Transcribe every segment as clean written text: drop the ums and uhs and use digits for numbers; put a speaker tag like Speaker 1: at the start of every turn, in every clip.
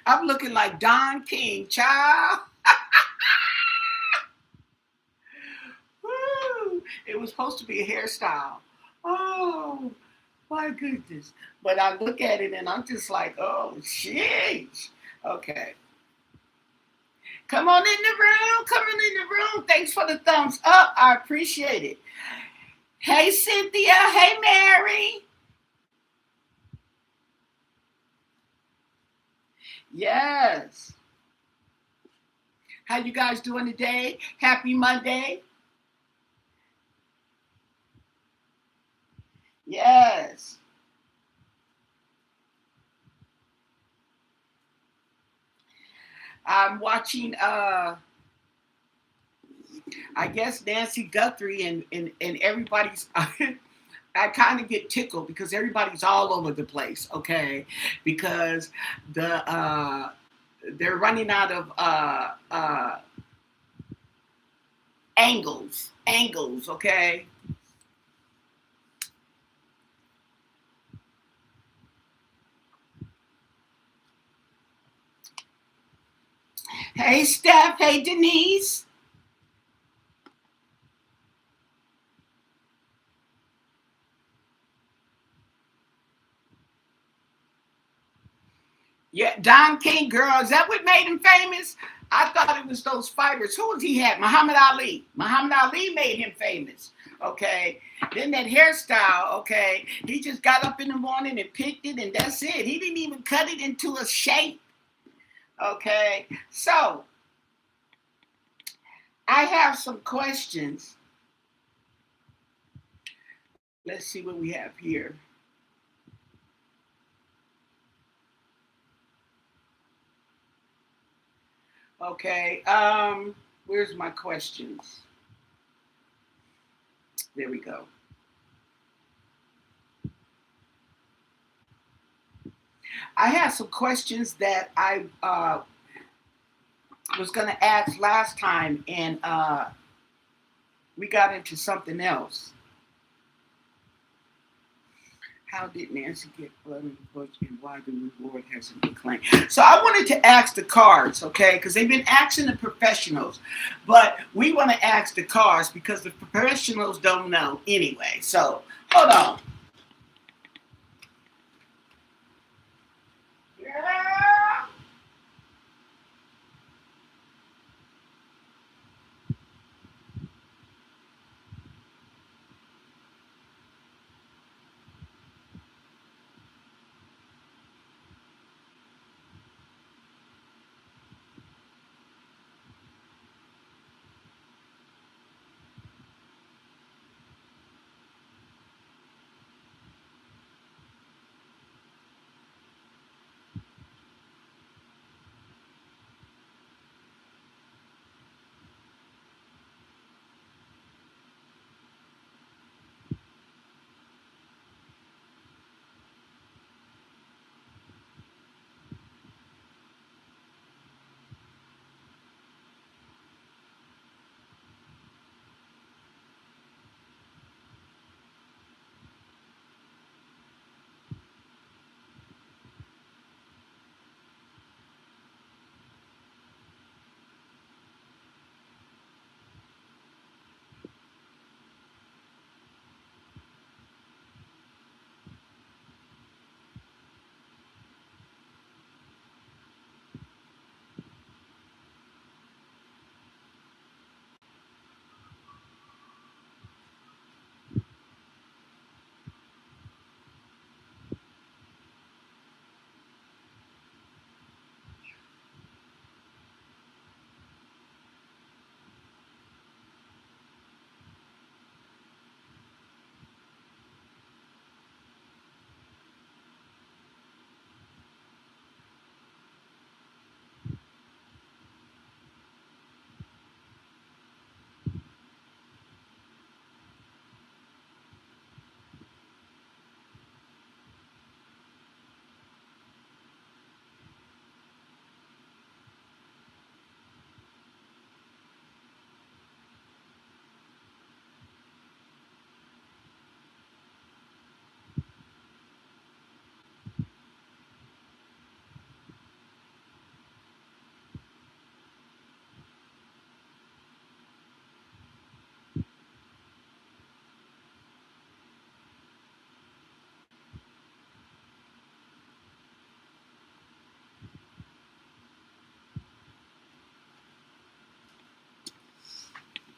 Speaker 1: I'm looking like Don King, child. Woo! It was supposed to be a hairstyle. Oh, my goodness. But I look at it and I'm just like, oh, sheesh. Okay. Come on in the room. Come on in the room. Thanks for the thumbs up. I appreciate it. Hey, Cynthia. Hey, Mary. Yes. How you guys doing today? Happy Monday. Yes. I'm watching I guess Nancy Guthrie and everybody's I kind of get tickled because everybody's all over the place, okay? Because the they're running out of angles, okay? Hey Steph, hey Denise. Yeah, Don King, girl, is that what made him famous? I thought it was those fighters. Who was he had? Muhammad Ali. Muhammad Ali made him famous. Okay. Then that hairstyle, okay. He just got up in the morning and picked it, and that's it. He didn't even cut it into a shape. Okay. So I have some questions. Let's see what we have here. Okay. Where's my questions? There we go. I have some questions that I was going to ask last time, and we got into something else. How did Nancy get blood in the bush, and why the reward hasn't been claimed? So I wanted to ask the cards, okay, because they've been asking the professionals, but we want to ask the cards because the professionals don't know anyway. So hold on. Yeah.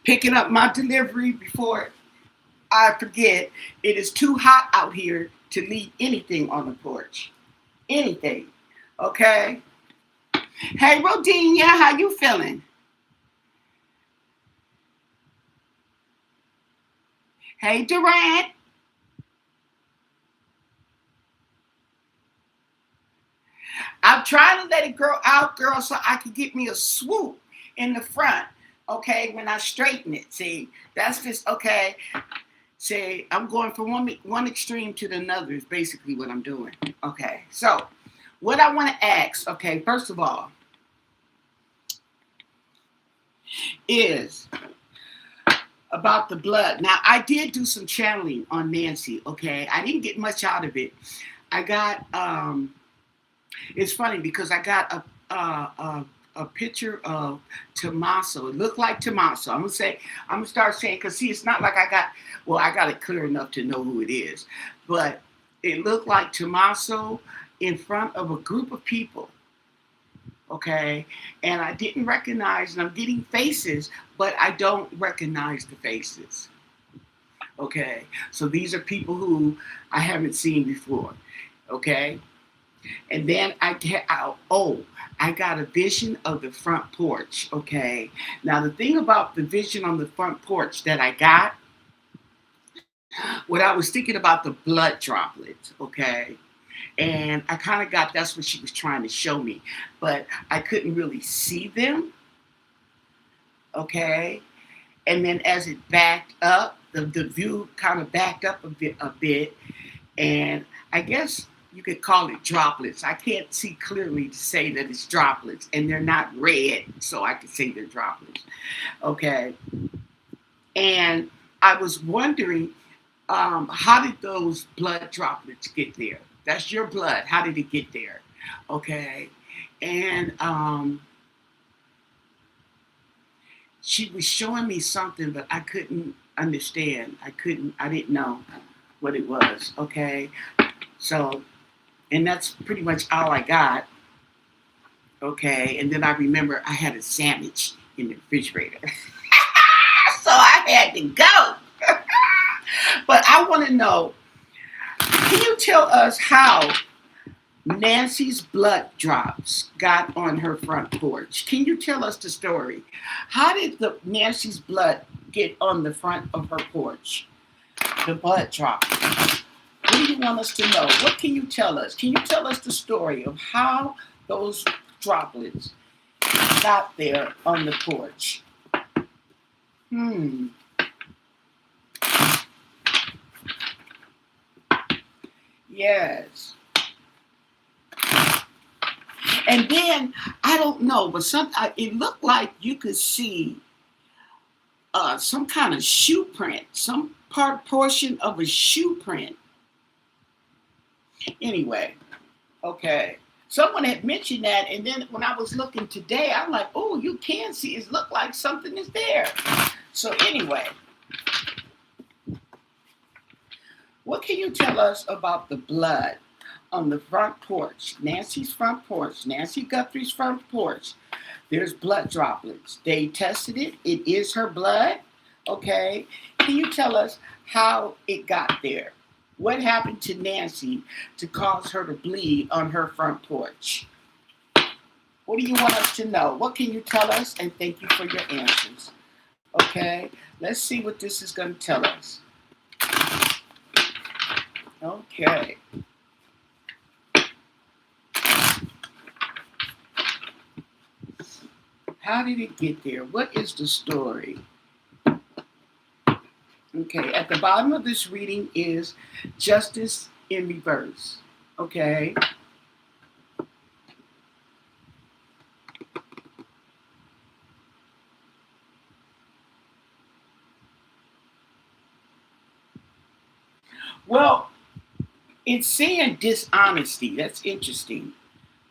Speaker 1: picking up my delivery before I forget. It is too hot out here to leave anything on the porch. Anything. Okay? Hey, Rodinia, how you feeling? Hey, Durant. I'm trying to let it grow out, girl, so I can get me a swoop in the front. Okay, when I straighten it. See, that's just okay. See, I'm going from one extreme to the another is basically what I'm doing. Okay, so what I want to ask, okay, first of all, is about the blood. Now, I did do some channeling on Nancy, okay? I didn't get much out of it. I got, it's funny because I got a picture of Tommaso. It looked like Tommaso. I'm gonna start saying, because see, it's not like I got it clear enough to know who it is, but it looked like Tommaso in front of a group of people. Okay, and I didn't recognize, and I'm getting faces, but I don't recognize the faces. Okay, so these are people who I haven't seen before. Okay, and then I got a vision of the front porch. Okay, now the thing about the vision on the front porch that I got, what I was thinking about the blood droplets. Okay, and I kind of got that's what she was trying to show me, but I couldn't really see them. Okay, and then as it backed up, the view kind of backed up a bit, and I guess you could call it droplets. I can't see clearly to say that it's droplets, and they're not red, so I can say they're droplets. Okay, and I was wondering, how did those blood droplets get there? That's your blood. How did it get there? Okay, and she was showing me something, but I couldn't understand. I didn't know what it was. Okay, so, and that's pretty much all I got. Okay, and then I remember I had a sandwich in the refrigerator, so I had to go. But I want to know, can you tell us how Nancy's blood drops got on her front porch? Can you tell us the story? How did Nancy's blood get on the front of her porch? The blood drop. What do you want us to know? What can you tell us? Can you tell us the story of how those droplets got there on the porch? Yes. And then, I don't know, but it looked like you could see some kind of shoe print, some portion of a shoe print. Anyway, okay. Someone had mentioned that, and then when I was looking today, I'm like, oh, you can see it look like something is there. So anyway, what can you tell us about the blood on the front porch? Nancy's front porch, Nancy Guthrie's front porch. There's blood droplets. They tested it. It is her blood. Okay. Can you tell us how it got there? What happened to Nancy to cause her to bleed on her front porch? What do you want us to know? What can you tell us? And thank you for your answers. Okay. Let's see what this is going to tell us. Okay. How did it get there? What is the story? Okay, at the bottom of this reading is justice in reverse. Okay. Well, it's saying dishonesty. That's interesting.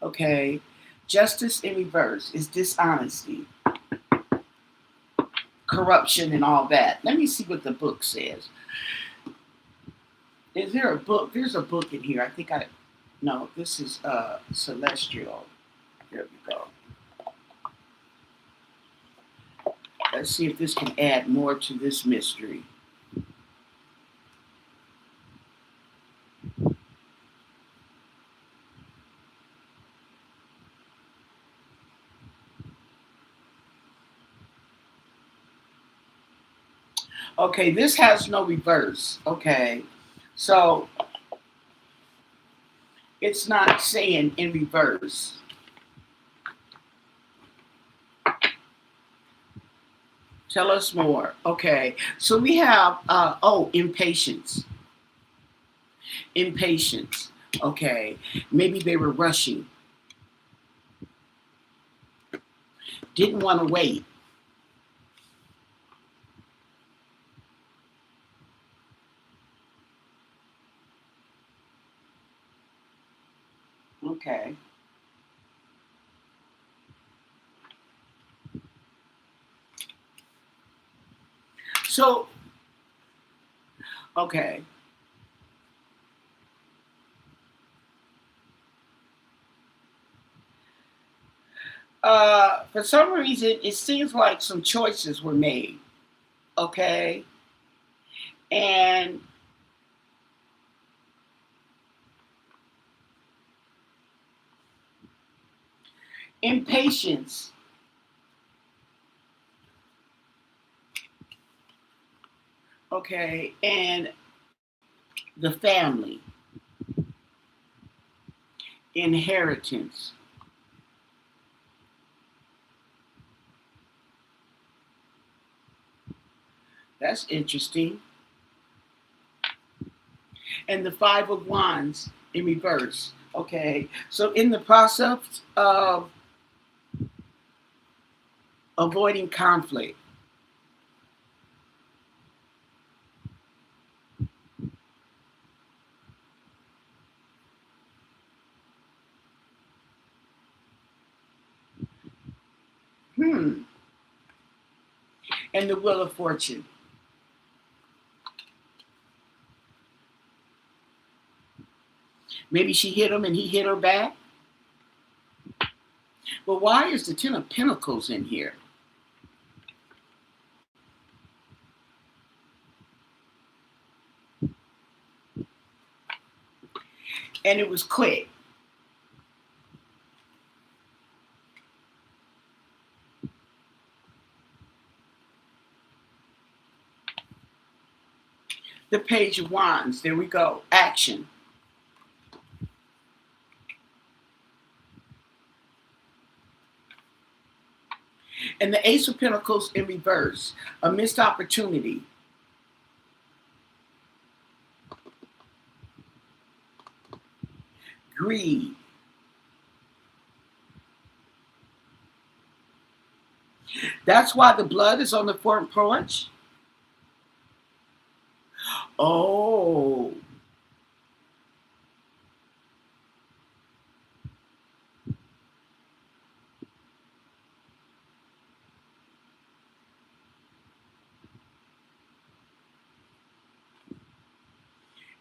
Speaker 1: Okay. Justice in reverse is dishonesty, corruption, and all that. Let me see what the book says. Is there a book? There's a book in here. I think no, this is Celestial. There we go. Let's see if this can add more to this mystery. Okay, this has no reverse. Okay, so it's not saying in reverse. Tell us more. Okay, so we have, impatience. Impatience. Okay, maybe they were rushing, didn't want to wait. Okay. So, okay. For some reason, it seems like some choices were made. Okay. And impatience. Okay. And the family, inheritance. That's interesting. And the Five of Wands in reverse. Okay. So, in the process of avoiding conflict. Hmm. And the Wheel of Fortune. Maybe she hit him and he hit her back. But why is the Ten of Pentacles in here? And it was quick. The Page of Wands. There we go. Action. And the Ace of Pentacles in reverse. A missed opportunity. Greed. That's why the blood is on the front porch. Oh.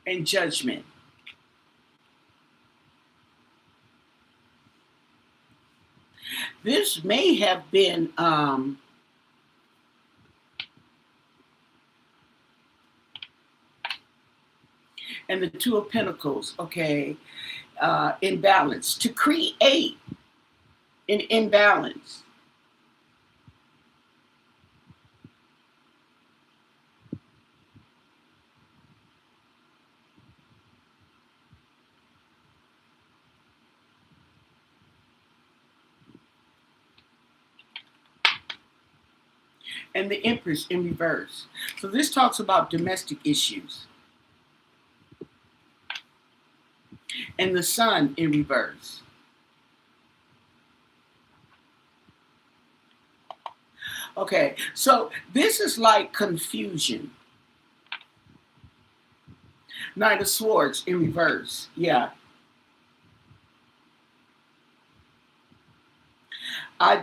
Speaker 1: And Judgment. This may have been and the Two of Pentacles, okay, imbalance. To create an imbalance. And the Empress in reverse. So this talks about domestic issues. And the Sun in reverse. Okay, so this is like confusion. Knight of Swords in reverse. Yeah.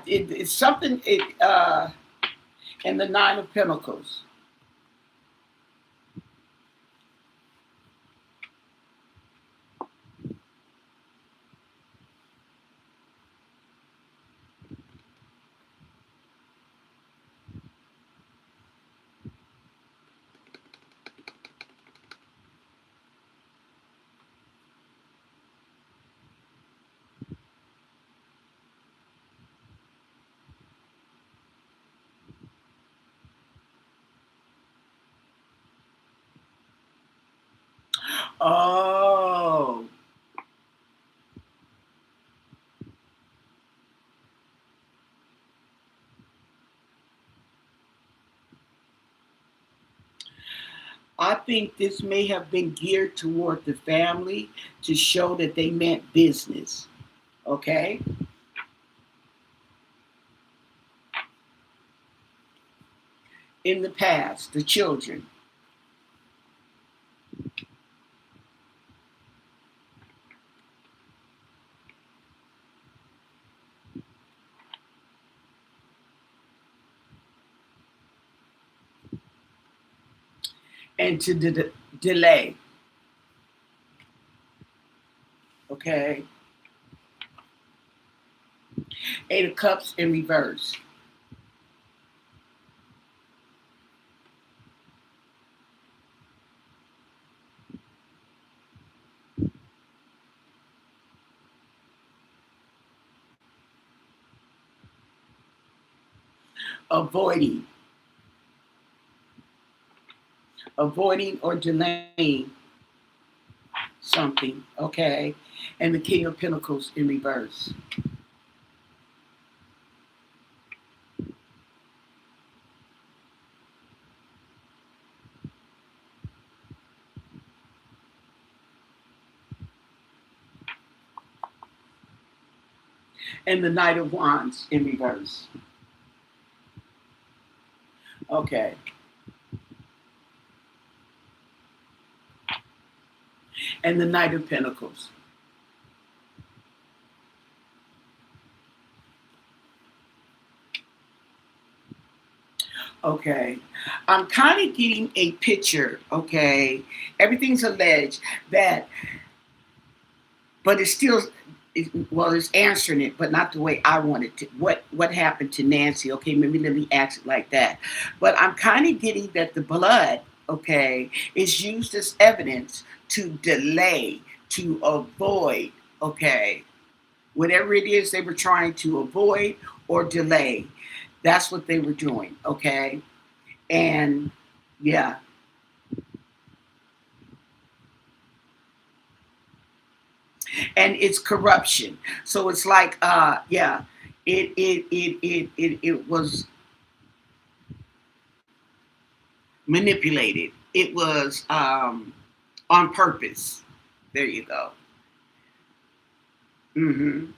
Speaker 1: It's something, and the Nine of Pentacles. Oh. I think this may have been geared toward the family to show that they meant business. Okay? In the past, the children. And to delay. Okay? Eight of Cups in reverse. Avoiding. Avoiding or delaying something. Okay? And the King of Pentacles in reverse. And the Knight of Wands in reverse. Okay. And the Knight of Pentacles. Okay. I'm kind of getting a picture, okay? Everything's alleged that, but it's still, it's answering it, but not the way I want it to. What happened to Nancy? Okay, maybe let me ask it like that. But I'm kind of getting that the blood, okay, is used as evidence to delay, to avoid, okay, whatever it is they were trying to avoid or delay. That's what they were doing, okay? And yeah. And it's corruption. So it's like yeah, it was manipulated. It was on purpose. There you go. Mm-hmm.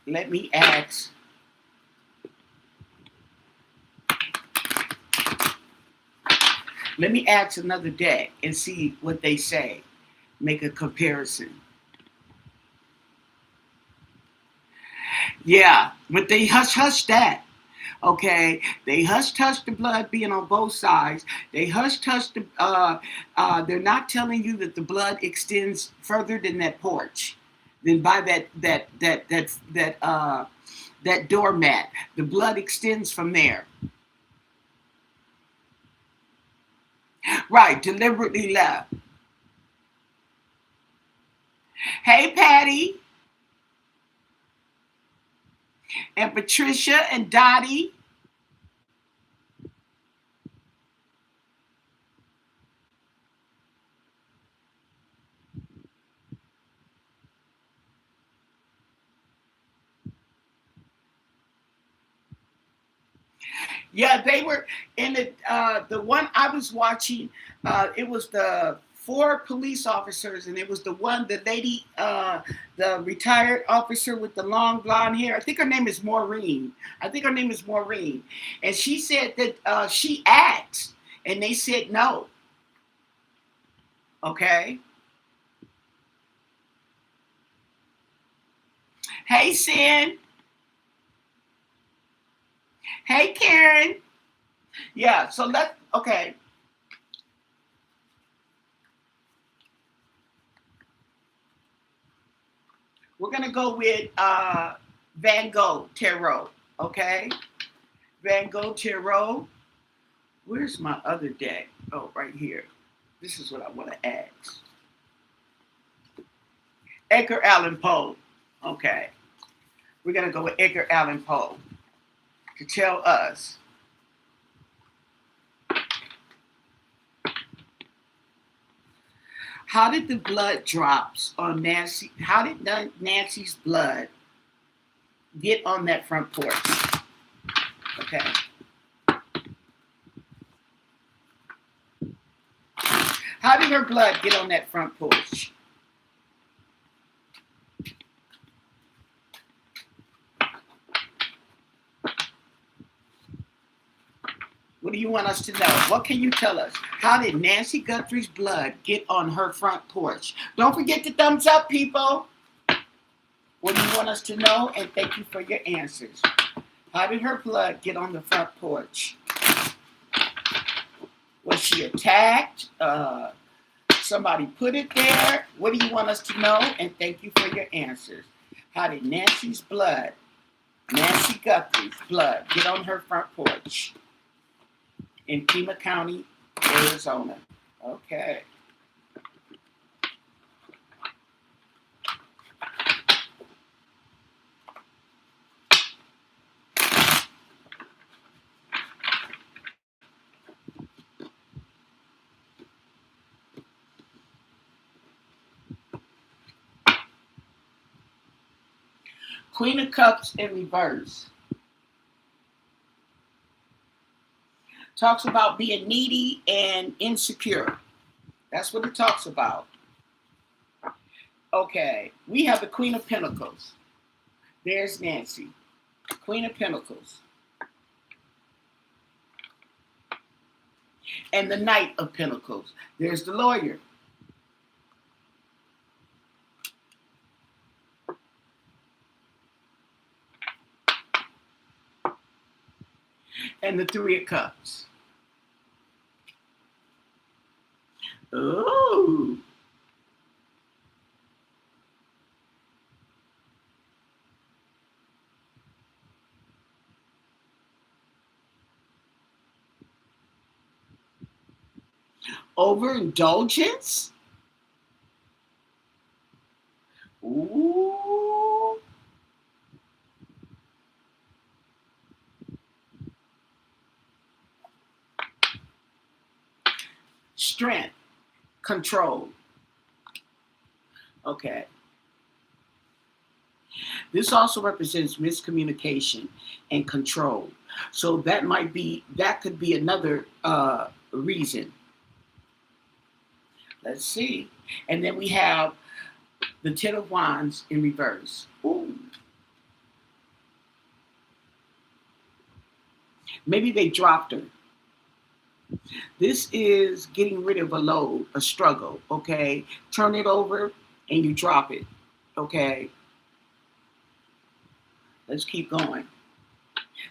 Speaker 1: Let me ask. Let me ask another deck and see what they say. Make a comparison. Yeah, but they hush that. Okay, they hush the blood being on both sides. They hush the. They're not telling you that the blood extends further than that porch, than by that doormat. The blood extends from there. Right, deliberately left. Hey, Patty and Patricia and Dottie. Yeah, they were in the one I was watching. It was the four police officers, and it was the lady, the retired officer with the long blonde hair. I think her name is Maureen. And she said that she asked, and they said no. Okay. Hey, Sin. Hey, Karen. Yeah. So okay. We're gonna go with Van Gogh Tarot. Okay. Van Gogh Tarot. Where's my other deck? Oh, right here. This is what I want to ask. Edgar Allan Poe. Okay. We're going to go with Edgar Allan Poe to tell us How did the blood drops on Nancy? How did Nancy's blood get on that front porch? Okay. How did her blood get on that front porch? What do you want us to know? What can you tell us? How did Nancy Guthrie's blood get on her front porch? Don't forget to thumbs up, people. What do you want us to know? And thank you for your answers. How did her blood get on the front porch? Was she attacked? Somebody put it there? What do you want us to know? And thank you for your answers. How did Nancy Guthrie's blood, get on her front porch in Pima County, Arizona? Okay. Queen of Cups in reverse. Talks about being needy and insecure. That's what it talks about. Okay, we have the Queen of Pentacles. There's Nancy. Queen of Pentacles. And the Knight of Pentacles. There's the lawyer. And the Three of Cups. Ooh. Overindulgence? Ooh. Strength. Control. Okay. This also represents miscommunication and control. So that could be another reason. Let's see. And then we have the Ten of Wands in reverse. Ooh. Maybe they dropped her. This is getting rid of a load, a struggle, okay? Turn it over and you drop it, okay? Let's keep going.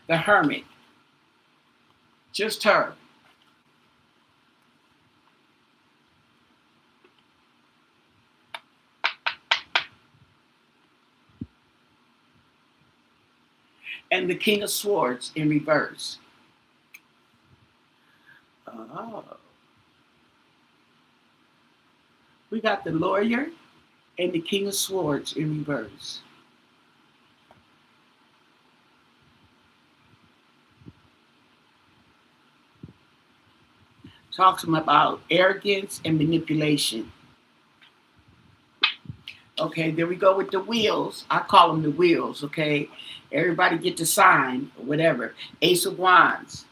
Speaker 1: The Hermit. Just her. And the King of Swords in reverse. Oh. We got the lawyer and the King of Swords in reverse. Talks about arrogance and manipulation. Okay, there we go with the wheels. I call them the wheels, okay? Everybody get the sign or whatever. Ace of Wands.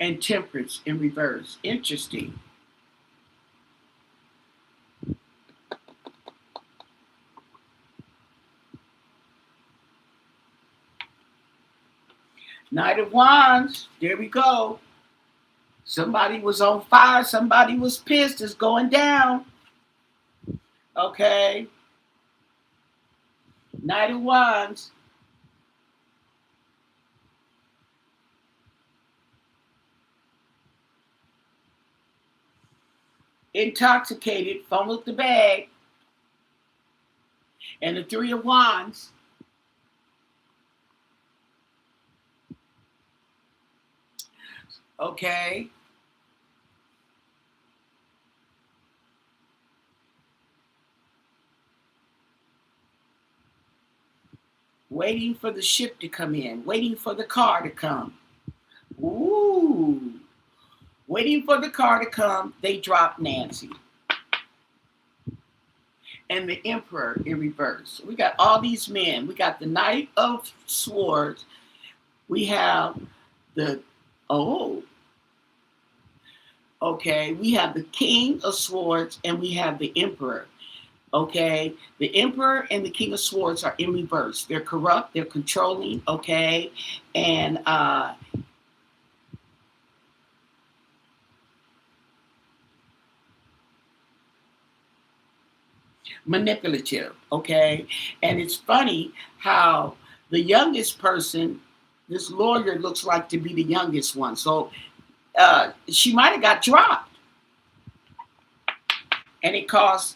Speaker 1: And Temperance in reverse. Interesting. Knight of Wands. There we go. Somebody was on fire. Somebody was pissed. It's going down. Okay. Knight of Wands. Intoxicated. Fumbled the bag. And the Three of Wands. Okay. waiting for the ship to come in, waiting for the car to come. Ooh, waiting for the car to come, they drop Nancy. And the Emperor in reverse. We got all these men. We got the Knight of Swords. We have the, we have the King of Swords, and we have the Emperor. Okay, the Emperor and the King of Swords are in reverse. They're corrupt, they're controlling, okay, and manipulative, okay? And it's funny how the youngest person, this lawyer looks like to be the youngest one. So she might have got dropped. And it costs,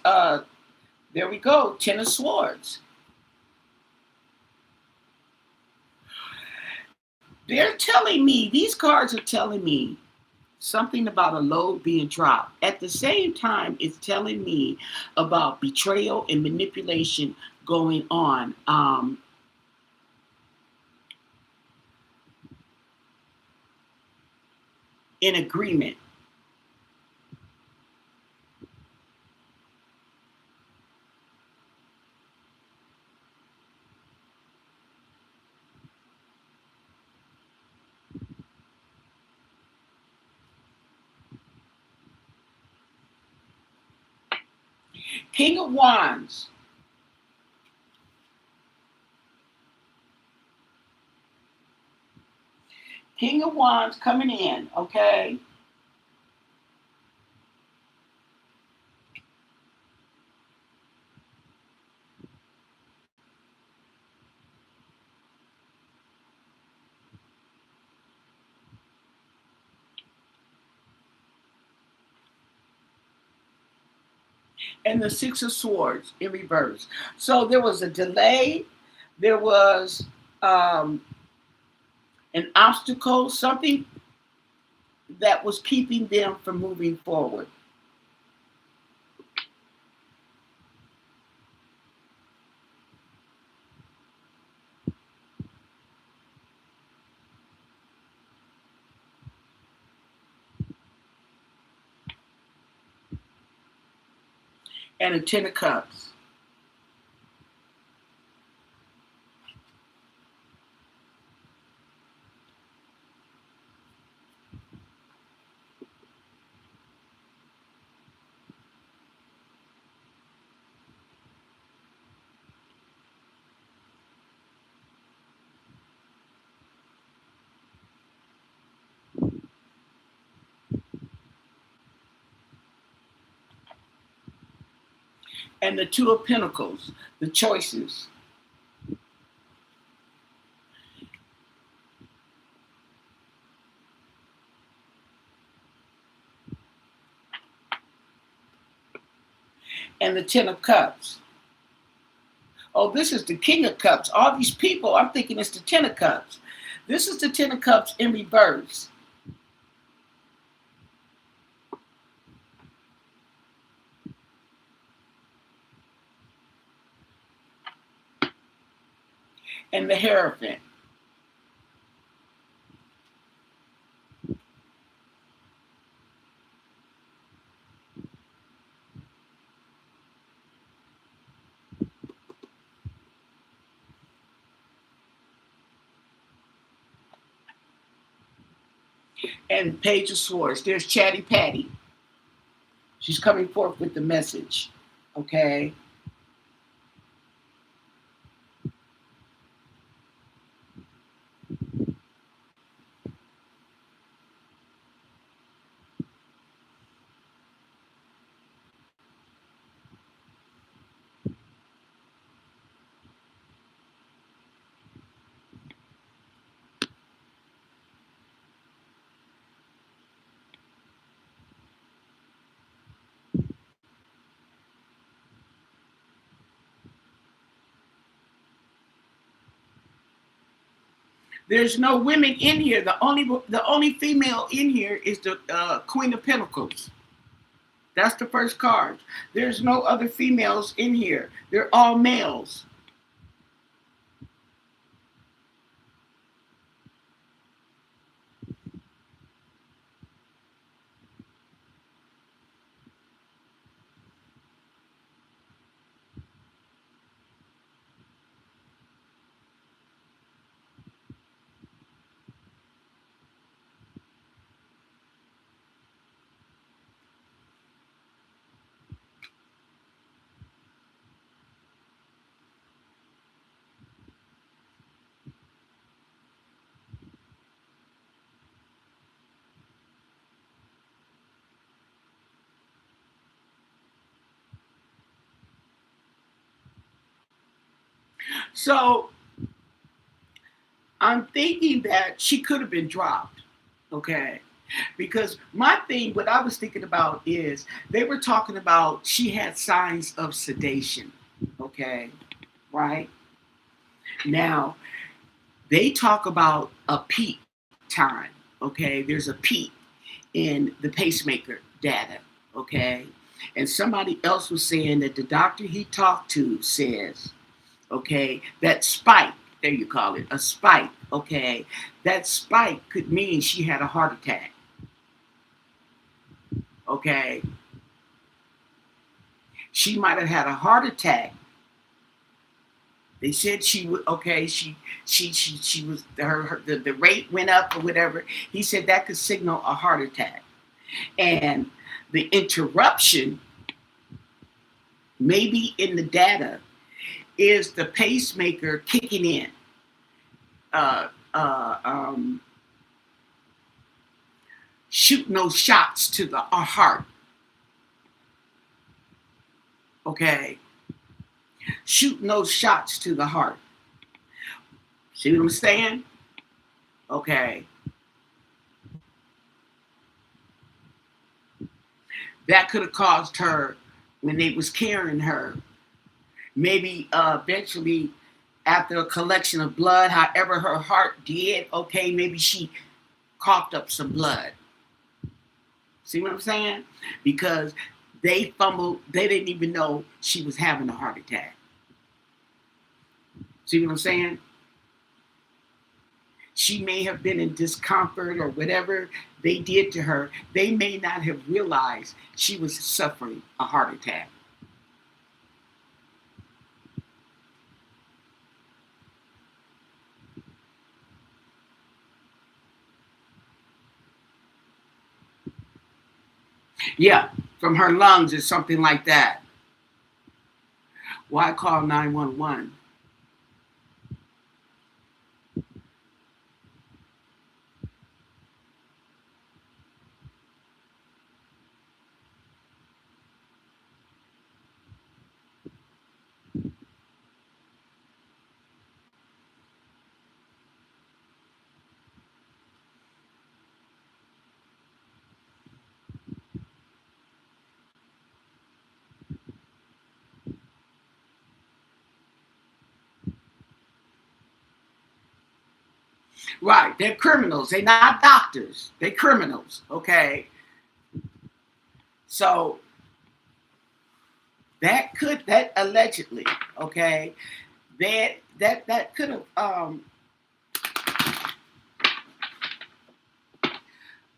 Speaker 1: there we go, 10 of Swords. They're telling me, these cards are telling me something about a load being dropped. At the same time, it's telling me about betrayal and manipulation going on. In agreement. King of Wands. King of Wands coming in, okay? And the Six of Swords in reverse. So there was a delay. There was an obstacle, something that was keeping them from moving forward. And a 10 of Cups. And the Two of Pentacles, the choices. And the 10 of Cups. Oh, this is the King of Cups. All these people, I'm thinking it's the 10 of Cups. This is the 10 of Cups in reverse. And the Hierophant. And Page of Swords. There's Chatty Patty. She's coming forth with the message. Okay. There's no women in here. The only female in here is the Queen of Pentacles. That's the first card. There's no other females in here. They're all males. So I'm thinking that she could have been dropped. Okay. Because my thing, what I was thinking about is they were talking about she had signs of sedation. Okay. Right. Now, they talk about a peak time. Okay. There's a peak in the pacemaker data. Okay. And somebody else was saying that the doctor he talked to says, okay, that spike, there you call it, a spike, okay, that spike could mean she had a heart attack, okay. She might have had a heart attack. They said she would, okay, she was, the rate went up or whatever. He said that could signal a heart attack. And the interruption, maybe in the data, is the pacemaker kicking in. Uh, uh, um, Shooting those shots to the heart. Okay. Shooting those shots to the heart. See what I'm saying? Okay. That could have caused her, when they was carrying her, maybe eventually after a collection of blood, however her heart did, okay, maybe she coughed up some blood. See what I'm saying? Because they fumbled, they didn't even know she was having a heart attack. See what I'm saying? She may have been in discomfort or whatever they did to her. They may not have realized she was suffering a heart attack. Yeah, from her lungs or something like that. Why call 911? Right, they're criminals. They're not doctors. They're criminals. Okay, so that allegedly, okay, that could have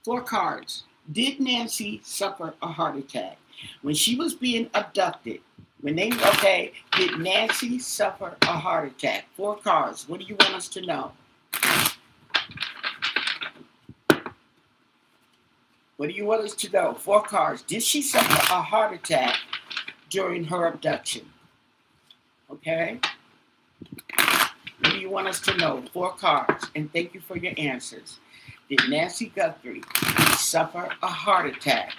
Speaker 1: four cards. Did Nancy suffer a heart attack when she was being abducted? When they, okay, did Nancy suffer a heart attack? Four cards. What do you want us to know? What do you want us to know? Four cards. Did she suffer a heart attack during her abduction? Okay. What do you want us to know? Four cards. And thank you for your answers. Did Nancy Guthrie suffer a heart attack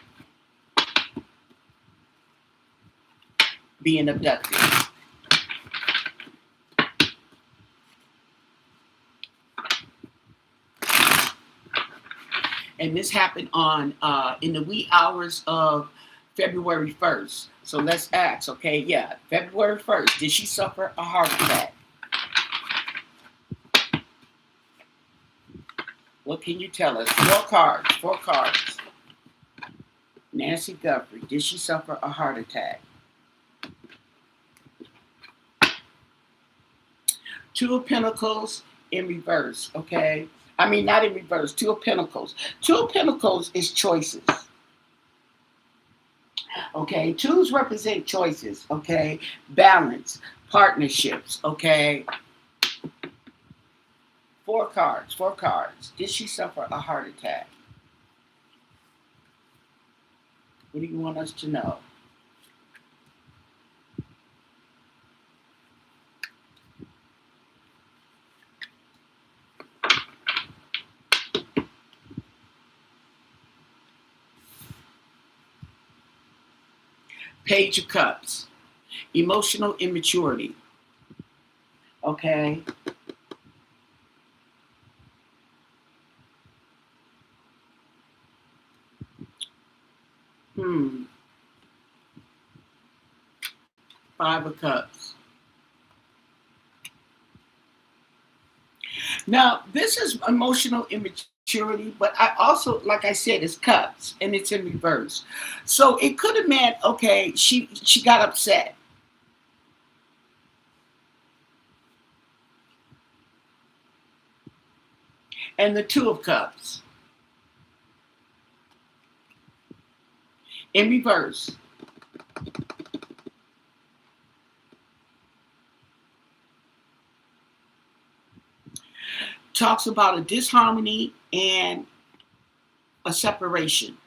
Speaker 1: being abducted? And this happened on in the wee hours of February 1st. So let's ask, okay, yeah, February 1st, did she suffer a heart attack? What can you tell us? Four cards. Nancy Guthrie, did she suffer a heart attack? Two of Pentacles in reverse, okay? I mean, not in reverse, Two of Pentacles. Two of Pentacles is choices. Okay, twos represent choices, okay? Balance, partnerships, okay? Four cards. Did she suffer a heart attack? What do you want us to know? Page of Cups. Emotional immaturity. Okay. Hmm. Five of Cups. Now, this is emotional immaturity, but I also, like I said, it's cups and it's in reverse. So it could have meant, okay, she got upset. And the Two of Cups in reverse talks about a disharmony and a separation.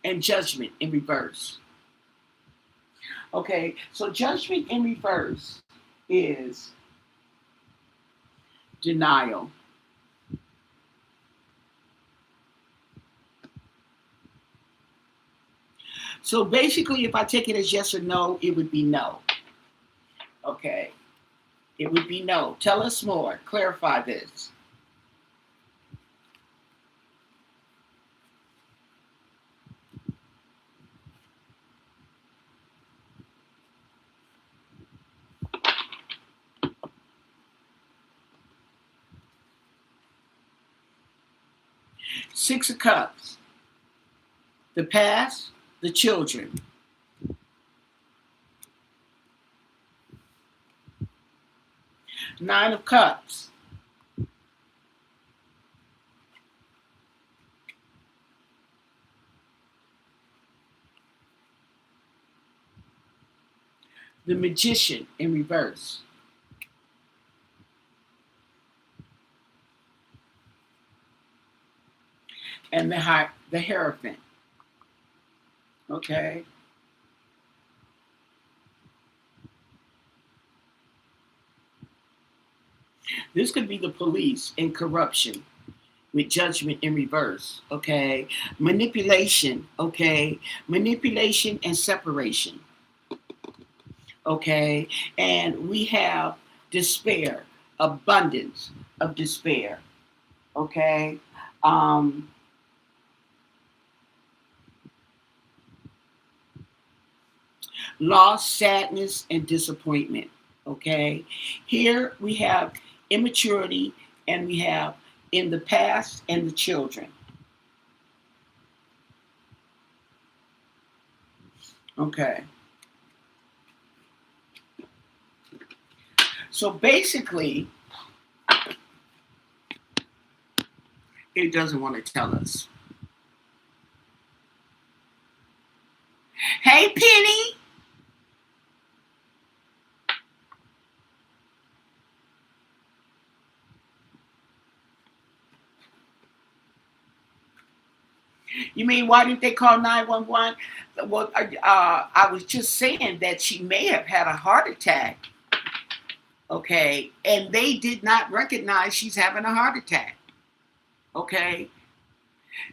Speaker 1: And Judgment in reverse. Okay, so Judgment in reverse is denial. So basically, if I take it as yes or no, it would be no. Okay, it would be no. Tell us more. Clarify this. Six of Cups. The past, the children. Nine of Cups. The Magician in reverse. And the Hierophant. Okay. This could be the police and corruption with Judgment in reverse. Okay. Manipulation. Okay. Manipulation and separation. Okay. And we have despair, abundance of despair. Okay. Um, Loss, sadness, and disappointment. Okay. Here we have immaturity and we have in the past and the children. Okay. So basically, it doesn't want to tell us. Hey, Penny. You mean why didn't they call 911? Well, I was just saying that she may have had a heart attack. Okay, and they did not recognize she's having a heart attack. Okay,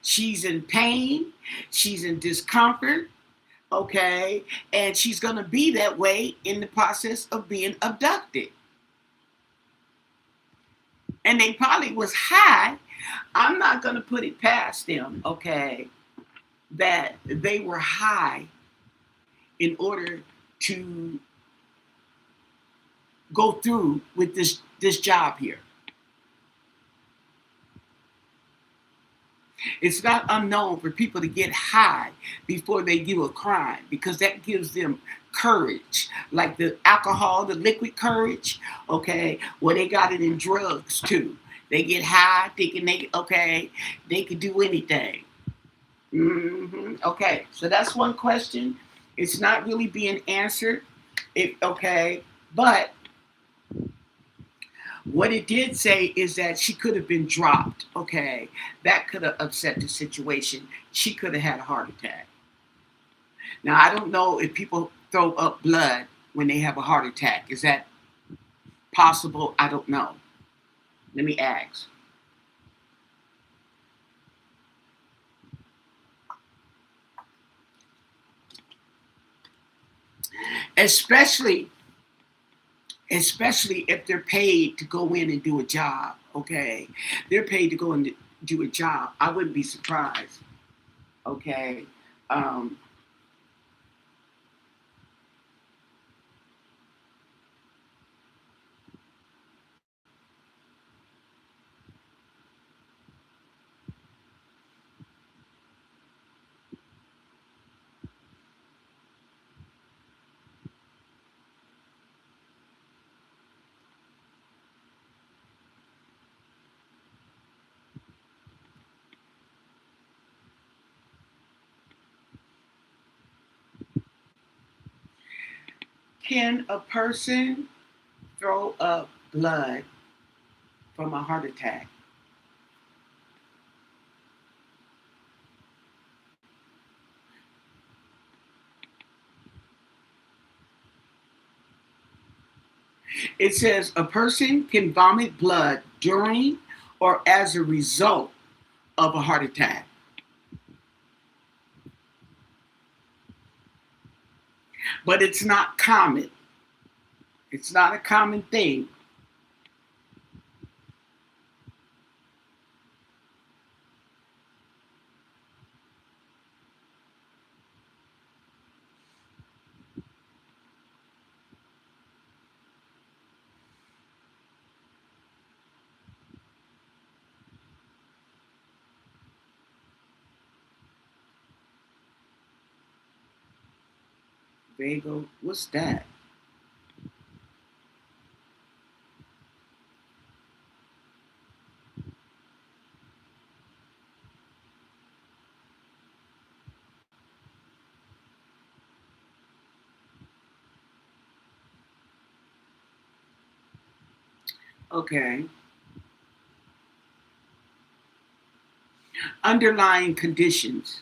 Speaker 1: she's in pain, she's in discomfort. Okay, and she's gonna be that way in the process of being abducted. And they probably was high. I'm not gonna put it past them. Okay, that they were high in order to go through with this job here. It's not unknown for people to get high before they do a crime because that gives them courage, like the alcohol, the liquid courage. Okay, well they got it in drugs too. They get high thinking they can do anything. Okay, so that's one question. It's not really being answered. Okay, but what it did say is that she could have been dropped. Okay, that could have upset the situation. She could have had a heart attack. Now I don't know if people throw up blood when they have a heart attack. Is that possible? I don't know. Let me ask. especially especially if they're paid to go in and do a job. Okay, they're paid to go and do a job. I wouldn't be surprised. Okay, um, can a person throw up blood from a heart attack? It says a person can vomit blood during or as a result of a heart attack, but it's not common. It's not a common thing. Vago, what's that? Okay. Underlying conditions.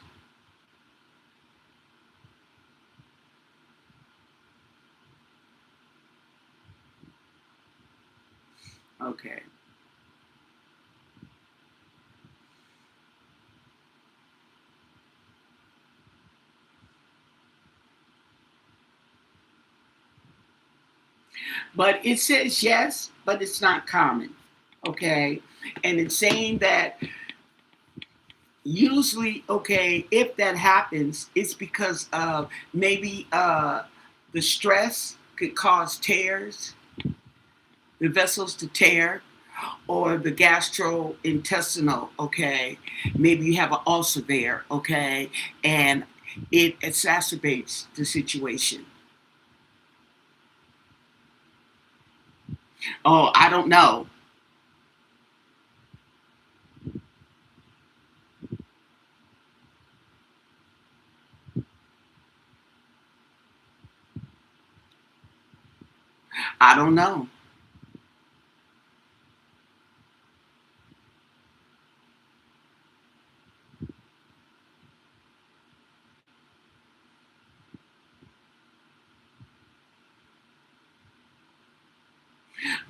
Speaker 1: Okay. But it says yes, but it's not common. Okay. And it's saying that usually, okay, if that happens, it's because of maybe the stress could cause tears, the vessels to tear, or the gastrointestinal, okay? Maybe you have an ulcer there, okay? And it exacerbates the situation. Oh, I don't know. I don't know.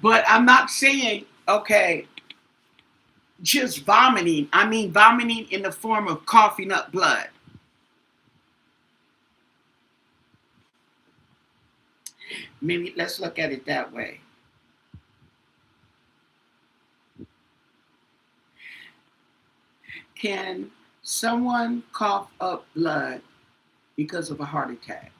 Speaker 1: But I'm not saying, okay, just vomiting. I mean, vomiting in the form of coughing up blood. Maybe let's look at it that way. Can someone cough up blood because of a heart attack?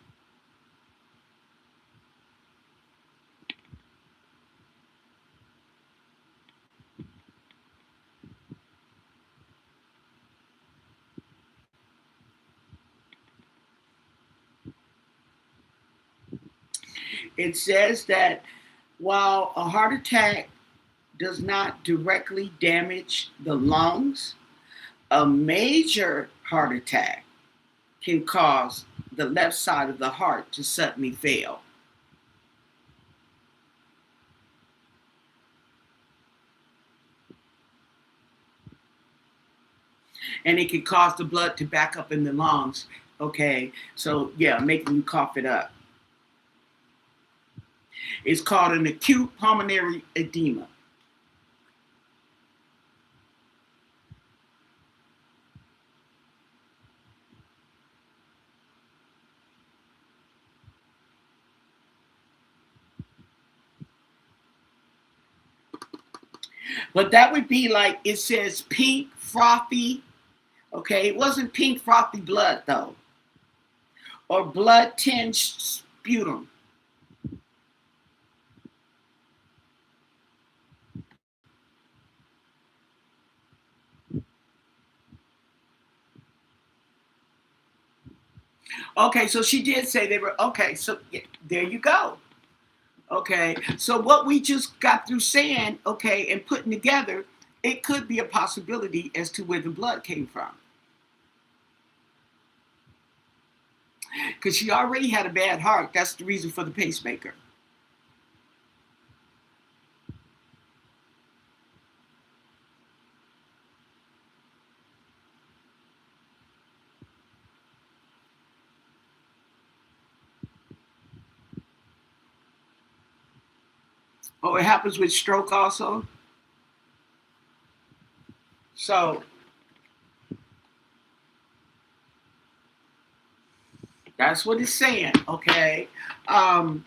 Speaker 1: It says that while a heart attack does not directly damage the lungs, a major heart attack can cause the left side of the heart to suddenly fail. And it can cause the blood to back up in the lungs. Okay, so yeah, making you cough it up. It's called an acute pulmonary edema. But that would be like, it says pink, frothy. Okay, it wasn't pink, frothy blood, though. Or blood tinged sputum. Okay, so she did say they were, okay, so yeah, there you go. Okay, so what we just got through saying, okay, and putting together, it could be a possibility as to where the blood came from. Because she already had a bad heart. That's the reason for the pacemaker. Oh, it happens with stroke also. So that's what it's saying. Okay. Um,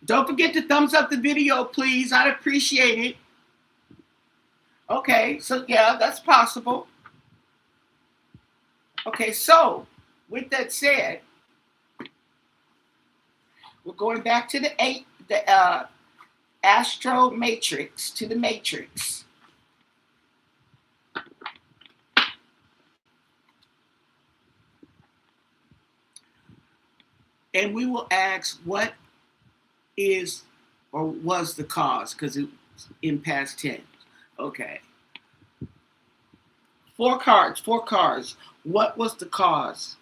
Speaker 1: don't forget to thumbs up the video, please. I'd appreciate it. Okay, so yeah, that's possible. Okay, so with that said, we're going back to the astro matrix, to the matrix. And we will ask what is or was the cause, because it's in past tense. Okay. Four cards. What was the cause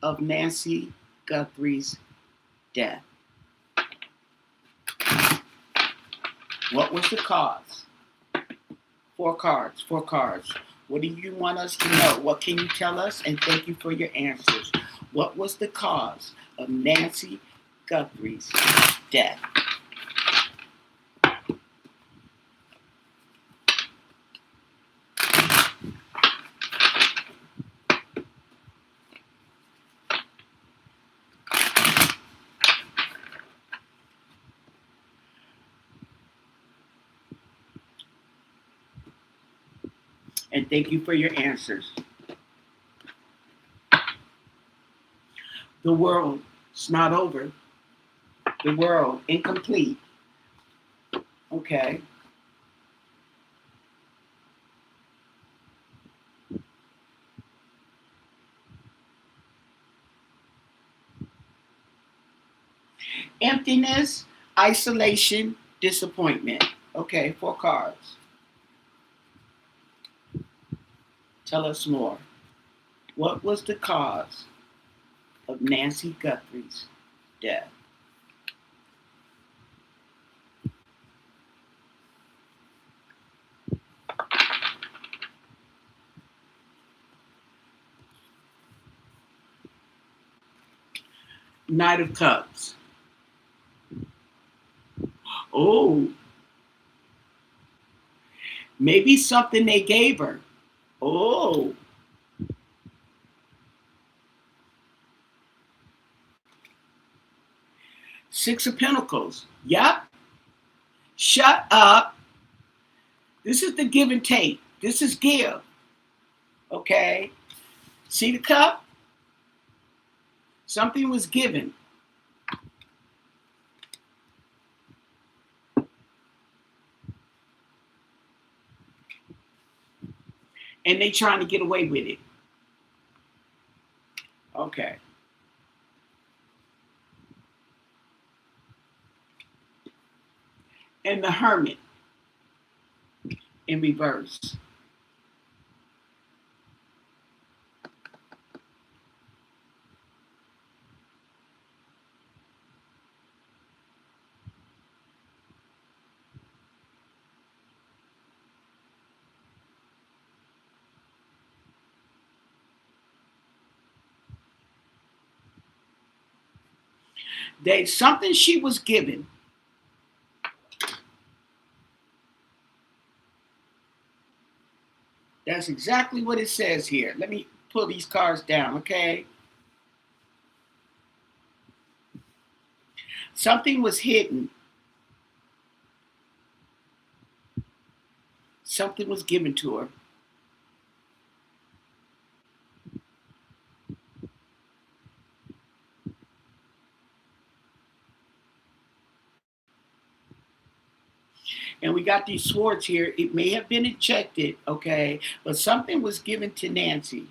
Speaker 1: of Nancy Guthrie's death? What was the cause? Four cards. What do you want us to know? What can you tell us? And thank you for your answers. What was the cause of Nancy Guthrie's death? And thank you for your answers. The world's not over. The world incomplete. Okay. Emptiness, isolation, disappointment. Okay, 4 cards. Tell us more. What was the cause of Nancy Guthrie's death? Knight of Cups. Oh, maybe something they gave her. Oh, Six of Pentacles. Yep. Shut up. This is the give and take. This is give. Okay. See the cup? Something was given. And they trying to get away with it. Okay. And the Hermit in reverse. There's something she was given. That's exactly what it says here. Let me pull these cards down, okay? Something was hidden. Something was given to her. And we got these swords here. It may have been ejected, okay, but something was given to Nancy.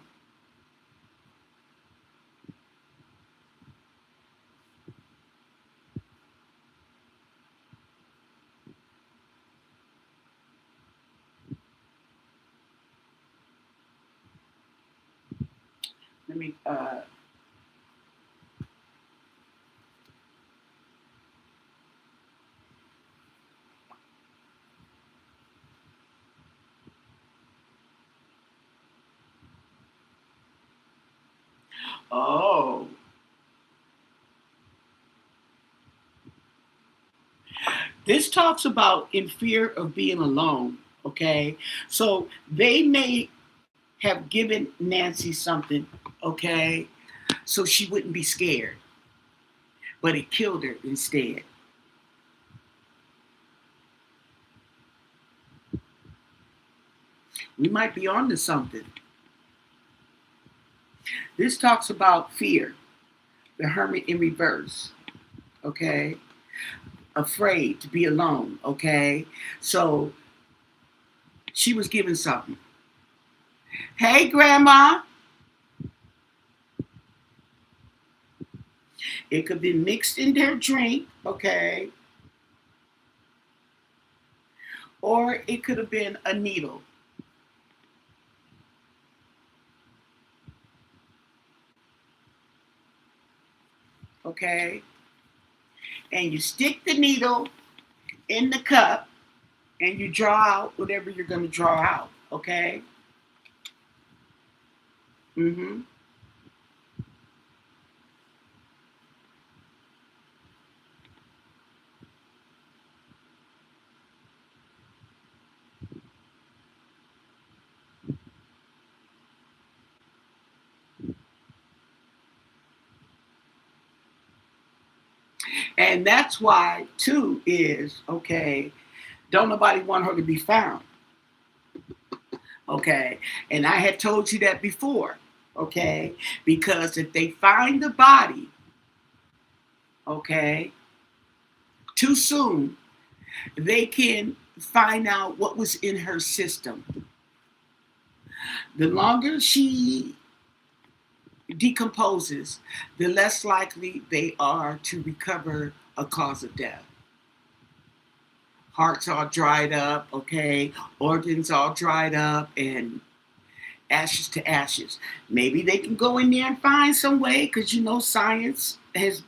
Speaker 1: Let me oh. This talks about in fear of being alone, okay? So they may have given Nancy something, okay, so she wouldn't be scared, but it killed her instead. We might be onto something. This talks about fear, the hermit in reverse, okay? Afraid to be alone, okay? So she was given something. Hey, Grandma. It could be mixed in their drink, okay? Or it could have been a needle. Okay? And you stick the needle in the cup and you draw out whatever you're going to draw out. Okay? Mm-hmm. And that's why, too, is okay, don't nobody want her to be found. Okay? And I had told you that before. Okay? Because if they find the body, okay, too soon, they can find out what was in her system. The longer she decomposes, the less likely they are to recover a cause of death. Hearts all dried up, okay, organs all dried up, and ashes to ashes. Maybe they can go in there and find some way, because you know science has,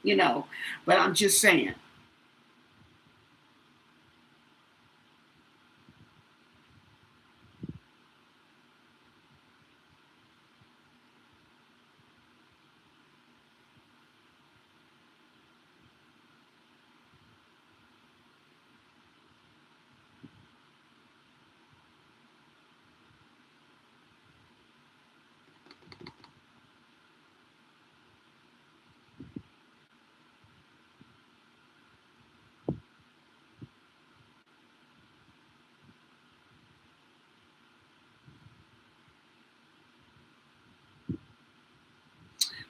Speaker 1: you know, but I'm just saying.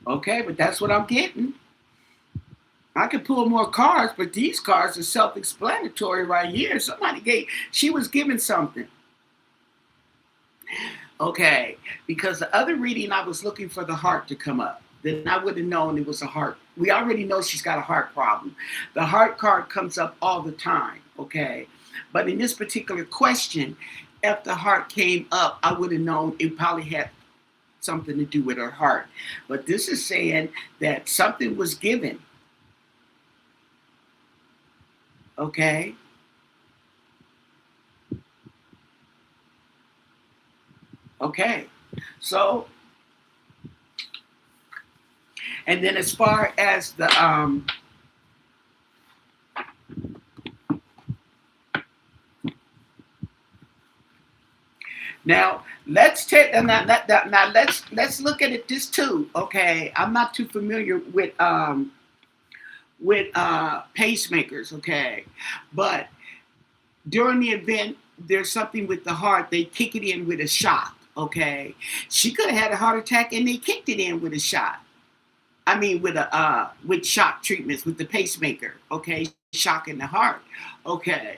Speaker 1: Okay, but that's what I'm getting. I could pull more cards, but these cards are self-explanatory right here. She was given something. Okay, because the other reading, I was looking for the heart to come up. Then I would have known it was a heart. We already know she's got a heart problem. The heart card comes up all the time, okay? But in this particular question, if the heart came up, I would have known it probably had something to do with her heart. But this is saying that something was given, okay? Okay, so, and then as far as the now let's take now let's look at it this too. Okay, I'm not too familiar with with pacemakers, okay? But during the event, there's something with the heart. They kick it in with a shot, okay? She could have had a heart attack, and they kicked it in with a shot. I mean, with shock treatments with the pacemaker, okay, shocking the heart, okay.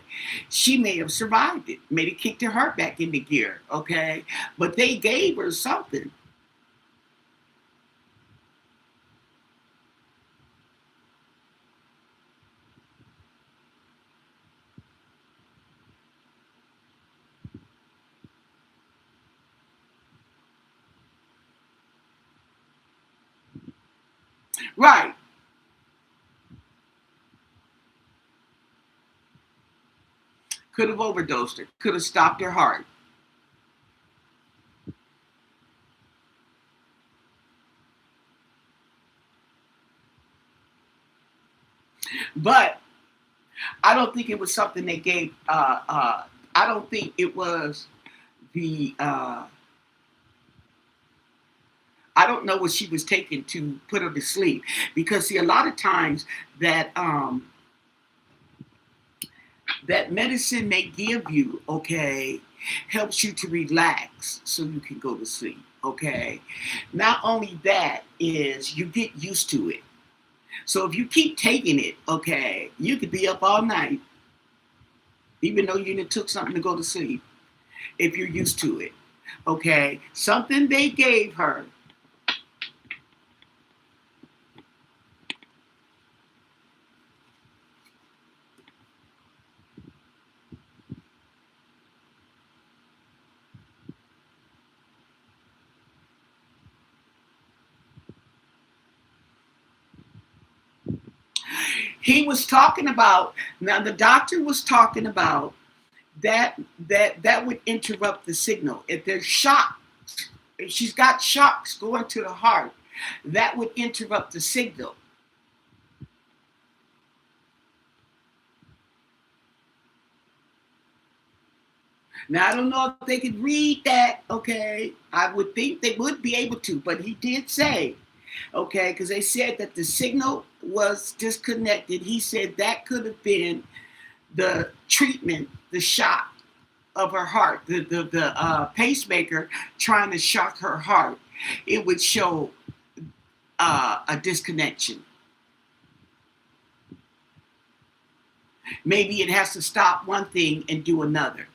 Speaker 1: She may have survived it, may have kicked her heart back into gear, okay. But they gave her something, right? Could have overdosed her, could have stopped her heart, but I don't think it was something they gave. I don't think it was the. I don't know what she was taking to put her to sleep because see a lot of times that that medicine they give you, okay, helps you to relax so you can go to sleep, okay. Not only that is you get used to it. So if you keep taking it, okay, you could be up all night even though you took something to go to sleep if you're used to it, okay. Something they gave her. He was talking about, now the doctor was talking about that would interrupt the signal. If there's shock, if she's got shocks going to the heart, that would interrupt the signal. Now I don't know if they could read that, okay. I would think they would be able to, but he did say, okay, because they said that the signal was disconnected. He said that could have been the treatment, the shock of her heart, the pacemaker trying to shock her heart. It would show a disconnection. Maybe it has to stop one thing and do another.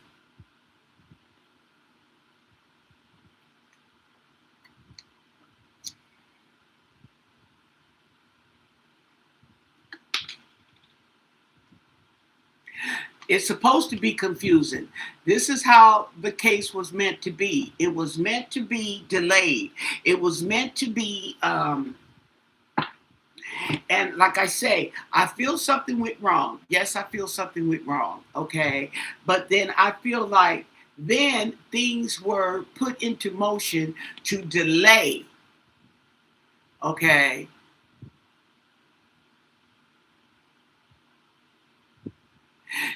Speaker 1: It's supposed to be confusing. This is how the case was meant to be. It was meant to be delayed. It was meant to be, and like I say, I feel something went wrong. Yes, I feel something went wrong. Okay. But then I feel like then things were put into motion to delay. Okay.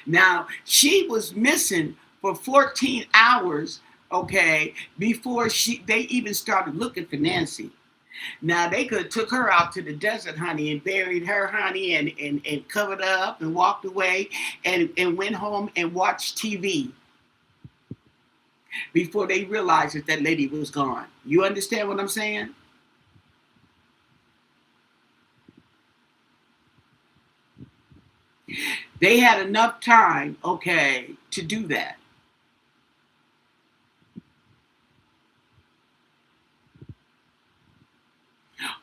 Speaker 1: Now, she was missing for 14 hours, okay, before they even started looking for Nancy. Now they could have took her out to the desert, honey, and buried her, honey, and covered her up and walked away and went home and watched TV before they realized that that lady was gone. You understand what I'm saying? They had enough time, okay, to do that.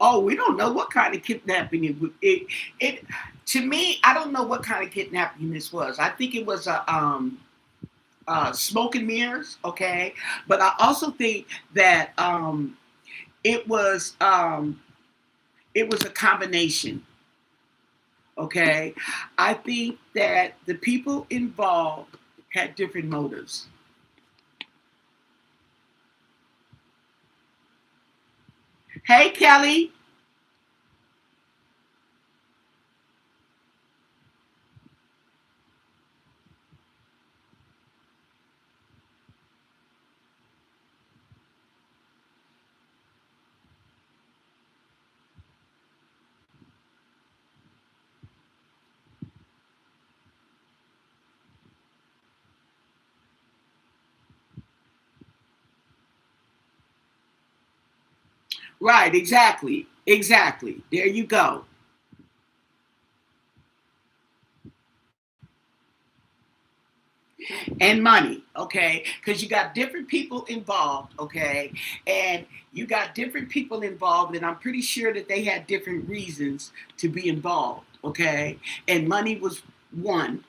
Speaker 1: Oh, we don't know what kind of kidnapping it to me, I don't know what kind of kidnapping this was. I think it was a smoke and mirrors, okay. But I also think that it was um, it was a combination, okay. I think that the people involved had different motives. Hey, Kelly. Right, exactly. Exactly. There you go. And money, okay? Because you got different people involved, okay? And you got different people involved, and I'm pretty sure that they had different reasons to be involved, okay? And money was one.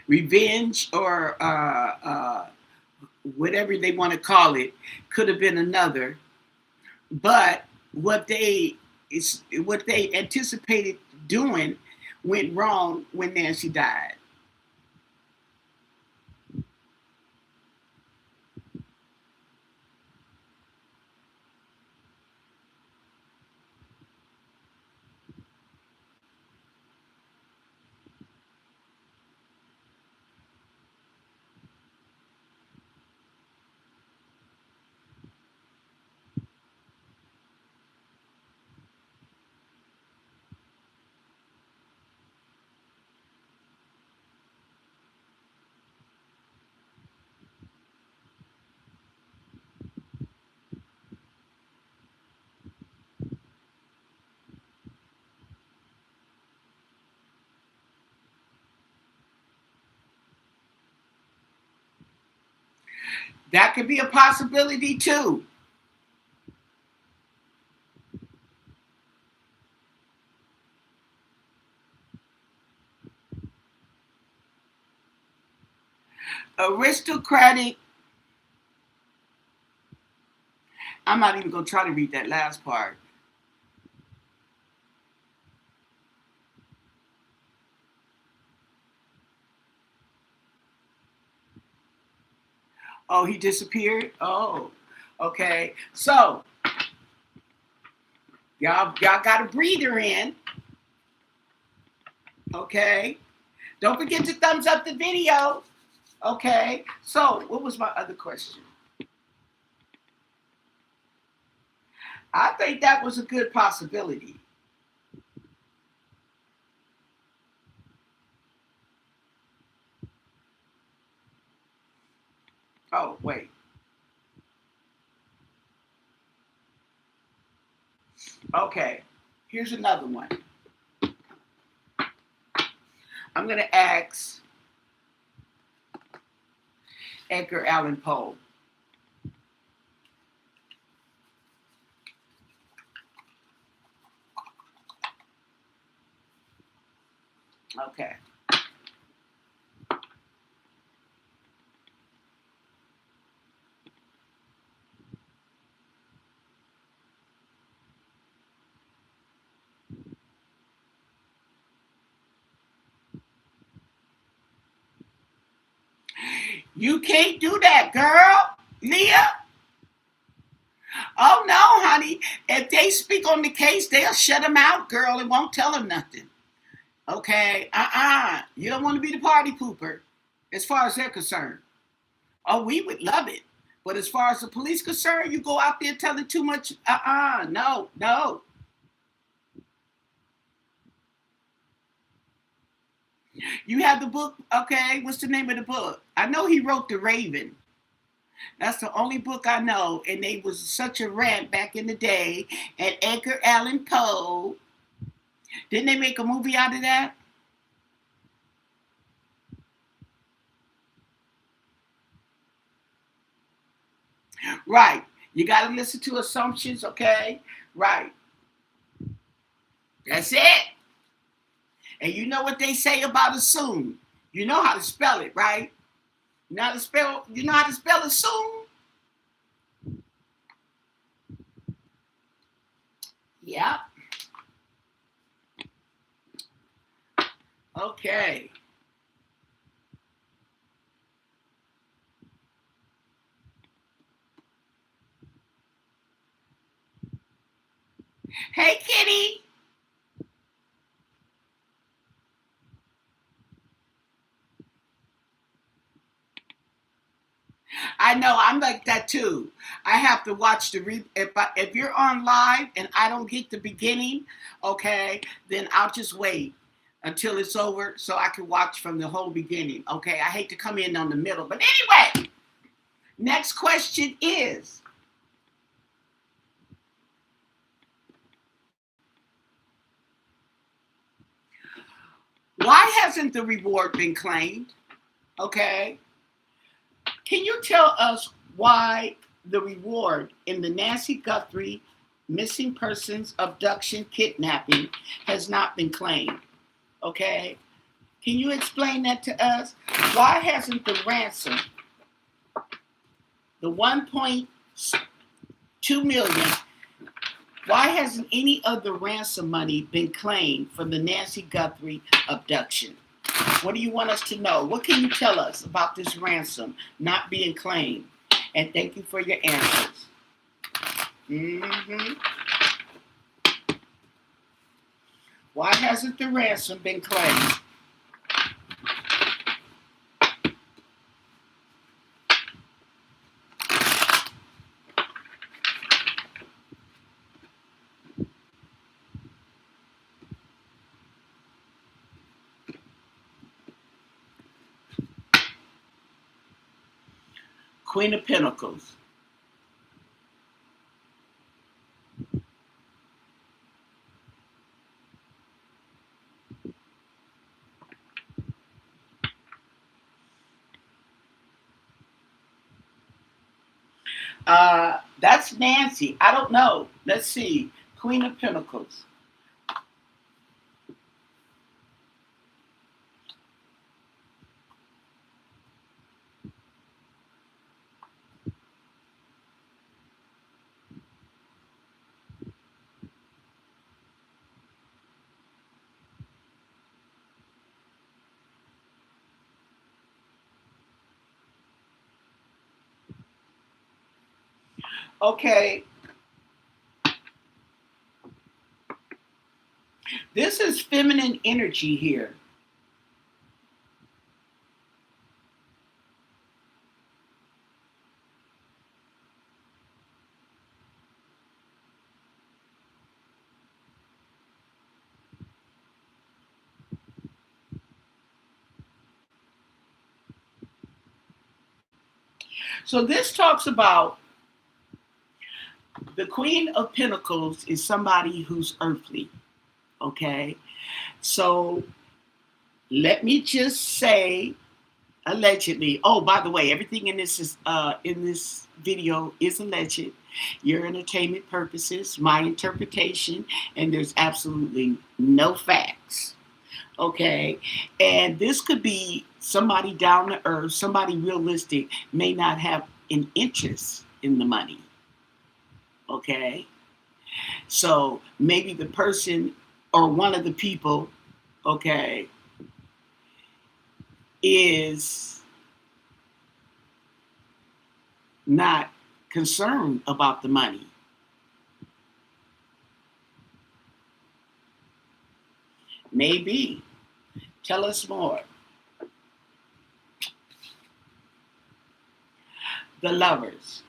Speaker 1: Revenge or whatever they want to call it could have been another. But what they anticipated doing went wrong when Nancy died. That could be a possibility too. Aristocratic. I'm not even gonna try to read that last part. Oh, he disappeared. Oh, okay. So y'all got a breather in. Okay. Don't forget to thumbs up the video. Okay. So what was my other question? I think that was a good possibility. Oh, wait. Okay. Here's another one. I'm gonna ask Edgar Allan Poe. Okay. You can't do that, girl. Leah. Oh no, honey. If they speak on the case, they'll shut them out, girl, and won't tell them nothing. Okay. You don't want to be the party pooper, as far as they're concerned. Oh, we would love it. But as far as the police concerned, you go out there telling too much. No, no. You have the book. Okay, what's the name of the book? I know he wrote The Raven. That's the only book I know, and they was such a rant back in the day. And Edgar Allan Poe. Didn't they make a movie out of that? Right. You got to listen to assumptions, okay? Right. That's it. And you know what they say about assume. You know how to spell it, right? You know how to spell assume? Yeah. Okay. Hey, kitty. I know I'm like that too. I have to watch if you're on live and I don't get the beginning, okay, then I'll just wait until it's over so I can watch from the whole beginning. Okay, I hate to come in on the middle. But anyway, next question is, why hasn't the reward been claimed? Okay. Can you tell us why the reward in the Nancy Guthrie missing persons abduction kidnapping has not been claimed? Okay. Can you explain that to us? Why hasn't the ransom, the 1.2 million, why hasn't any of the ransom money been claimed for the Nancy Guthrie abduction? What do you want us to know? What can you tell us about this ransom not being claimed? And thank you for your answers. Why hasn't the ransom been claimed? Queen of Pentacles. That's Nancy. I don't know. Let's see. Queen of Pentacles. Okay. This is feminine energy here. So this talks about the Queen of Pentacles is somebody who's earthly. Okay. So let me just say, allegedly. Oh, by the way, everything in this video is alleged. Your entertainment purposes, my interpretation, and there's absolutely no facts. Okay. And this could be somebody down to earth, somebody realistic, may not have an interest in the money. Okay. So maybe the person or one of the people, okay, is not concerned about the money. Maybe. Tell us more. The Lovers.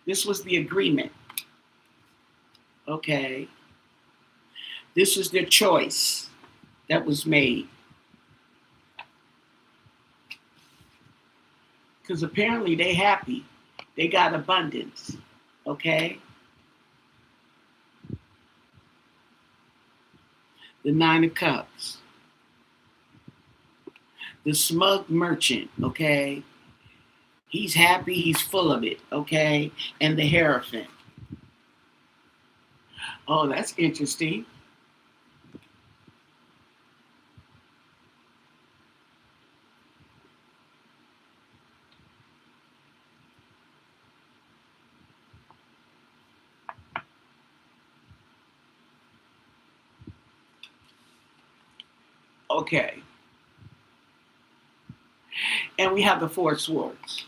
Speaker 1: This was the agreement. Okay. This is their choice that was made. Because apparently they happy. They got abundance. Okay. The Nine of Cups. The smug merchant. Okay. He's happy. He's full of it. Okay. And the Hierophant. Oh, that's interesting. Okay. And we have the Four of Swords.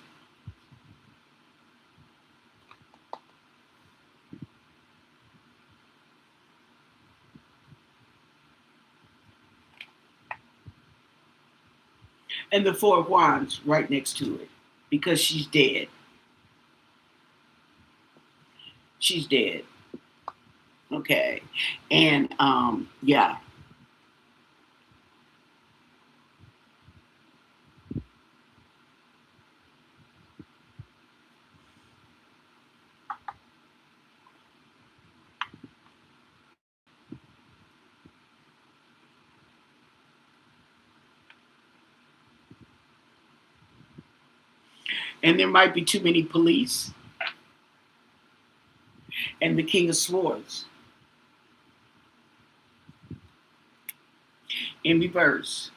Speaker 1: And the Four of Wands right next to it. Because she's dead. She's dead. Okay. And yeah. And there might be too many police. And the King of Swords in reverse.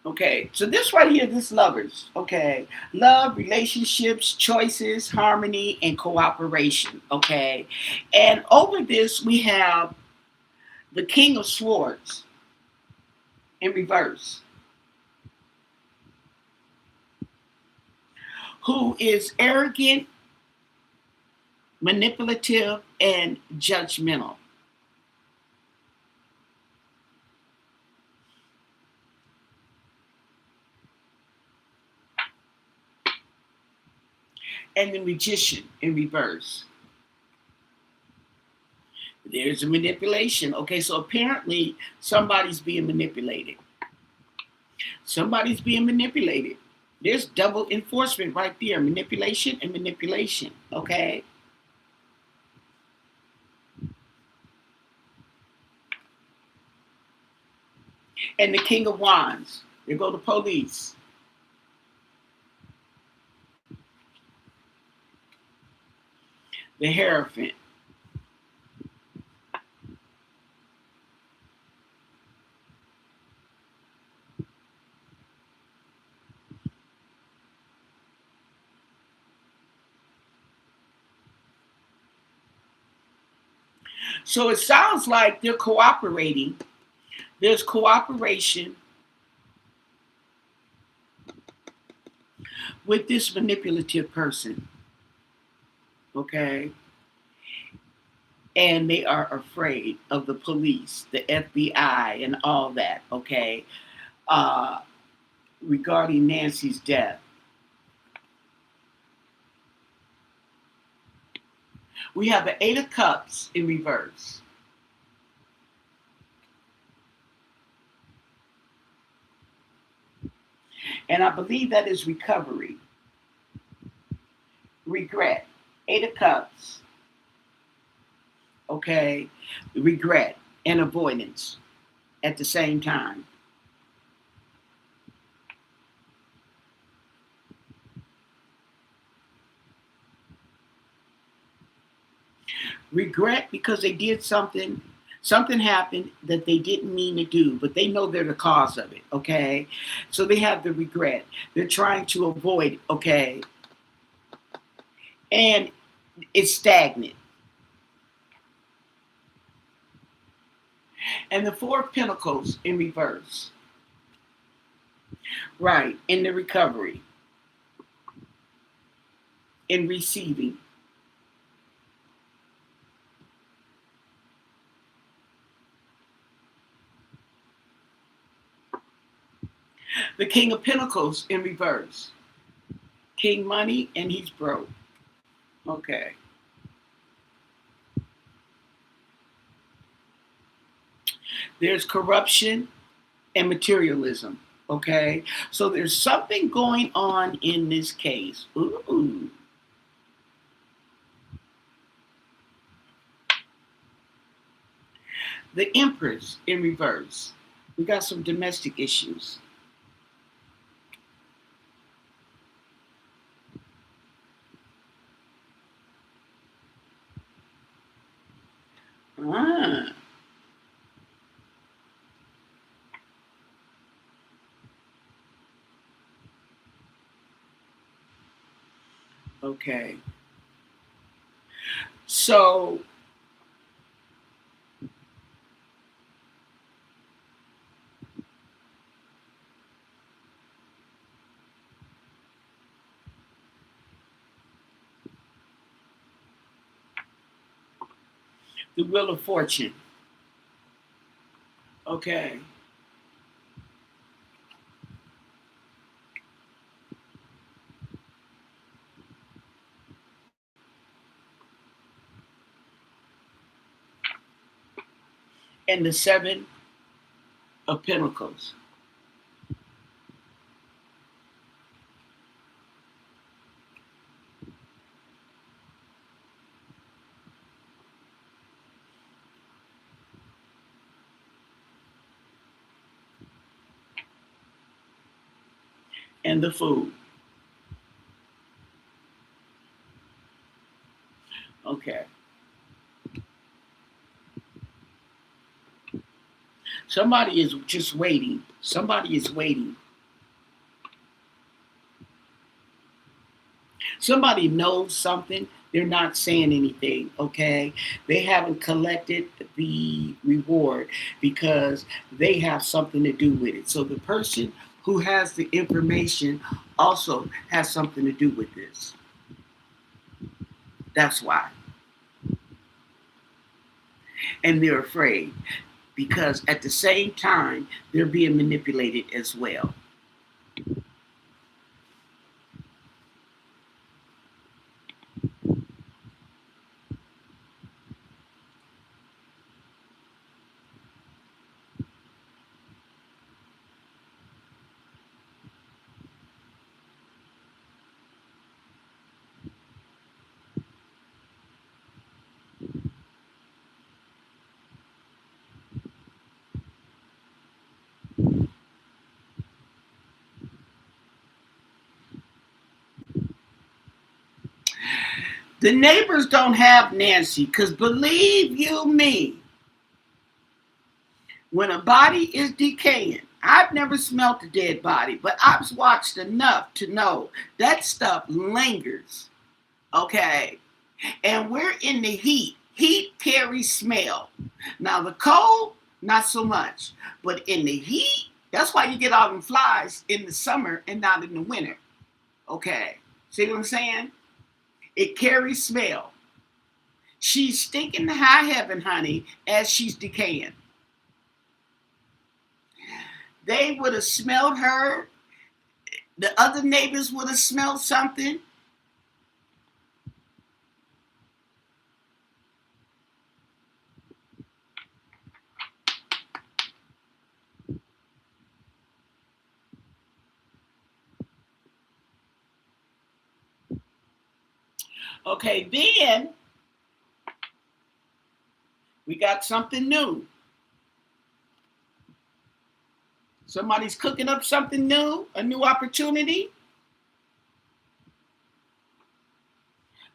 Speaker 1: Okay, so this right here, this lovers, okay, love, relationships, choices, harmony, and cooperation, okay, and over this we have the King of Swords in reverse, who is arrogant, manipulative, and judgmental. And the Magician in reverse. There's a manipulation. Okay, so apparently somebody's being manipulated. Somebody's being manipulated. There's double enforcement right there, manipulation and manipulation. Okay. And the King of Wands. There go the police. The Hierophant. So it sounds like they're cooperating. There's cooperation with this manipulative person. Okay. And they are afraid of the police, the FBI, and all that. Okay. Uh, Regarding Nancy's death. We have the Eight of Cups in reverse. And I believe that is recovery, regret. Eight of Cups, okay, regret and avoidance at the same time. Regret because they did something happened that they didn't mean to do, but they know they're the cause of it, okay? So they have the regret. They're trying to avoid, okay? And it's stagnant. And the Four of Pentacles in reverse. Right, in the recovery, in receiving. The King of Pentacles in reverse. King money and he's broke. Okay. There's corruption and materialism. Okay. So there's something going on in this case. Ooh. The Empress in reverse. We got some domestic issues. Ah. Okay. So the Wheel of Fortune. Okay. And the Seven of Pentacles. and the food. Okay. Somebody is just waiting. Somebody is waiting. Somebody knows something. They're not saying anything, okay? They haven't collected the reward because they have something to do with it. So the person who has the information also has something to do with this. That's why. And they're afraid because at the same time, they're being manipulated as well. The neighbors don't have Nancy because believe you me, when a body is decaying, I've never smelt a dead body, but I've watched enough to know that stuff lingers. Okay. And we're in the heat. Heat carries smell. Now, the cold, not so much. But in the heat, that's why you get all them flies in the summer and not in the winter. Okay. See what I'm saying? It carries smell. She's stinking to high heaven, honey, as she's decaying. They would have smelled her. The other neighbors would have smelled something. Okay, then we got something new. Somebody's cooking up something new, a new opportunity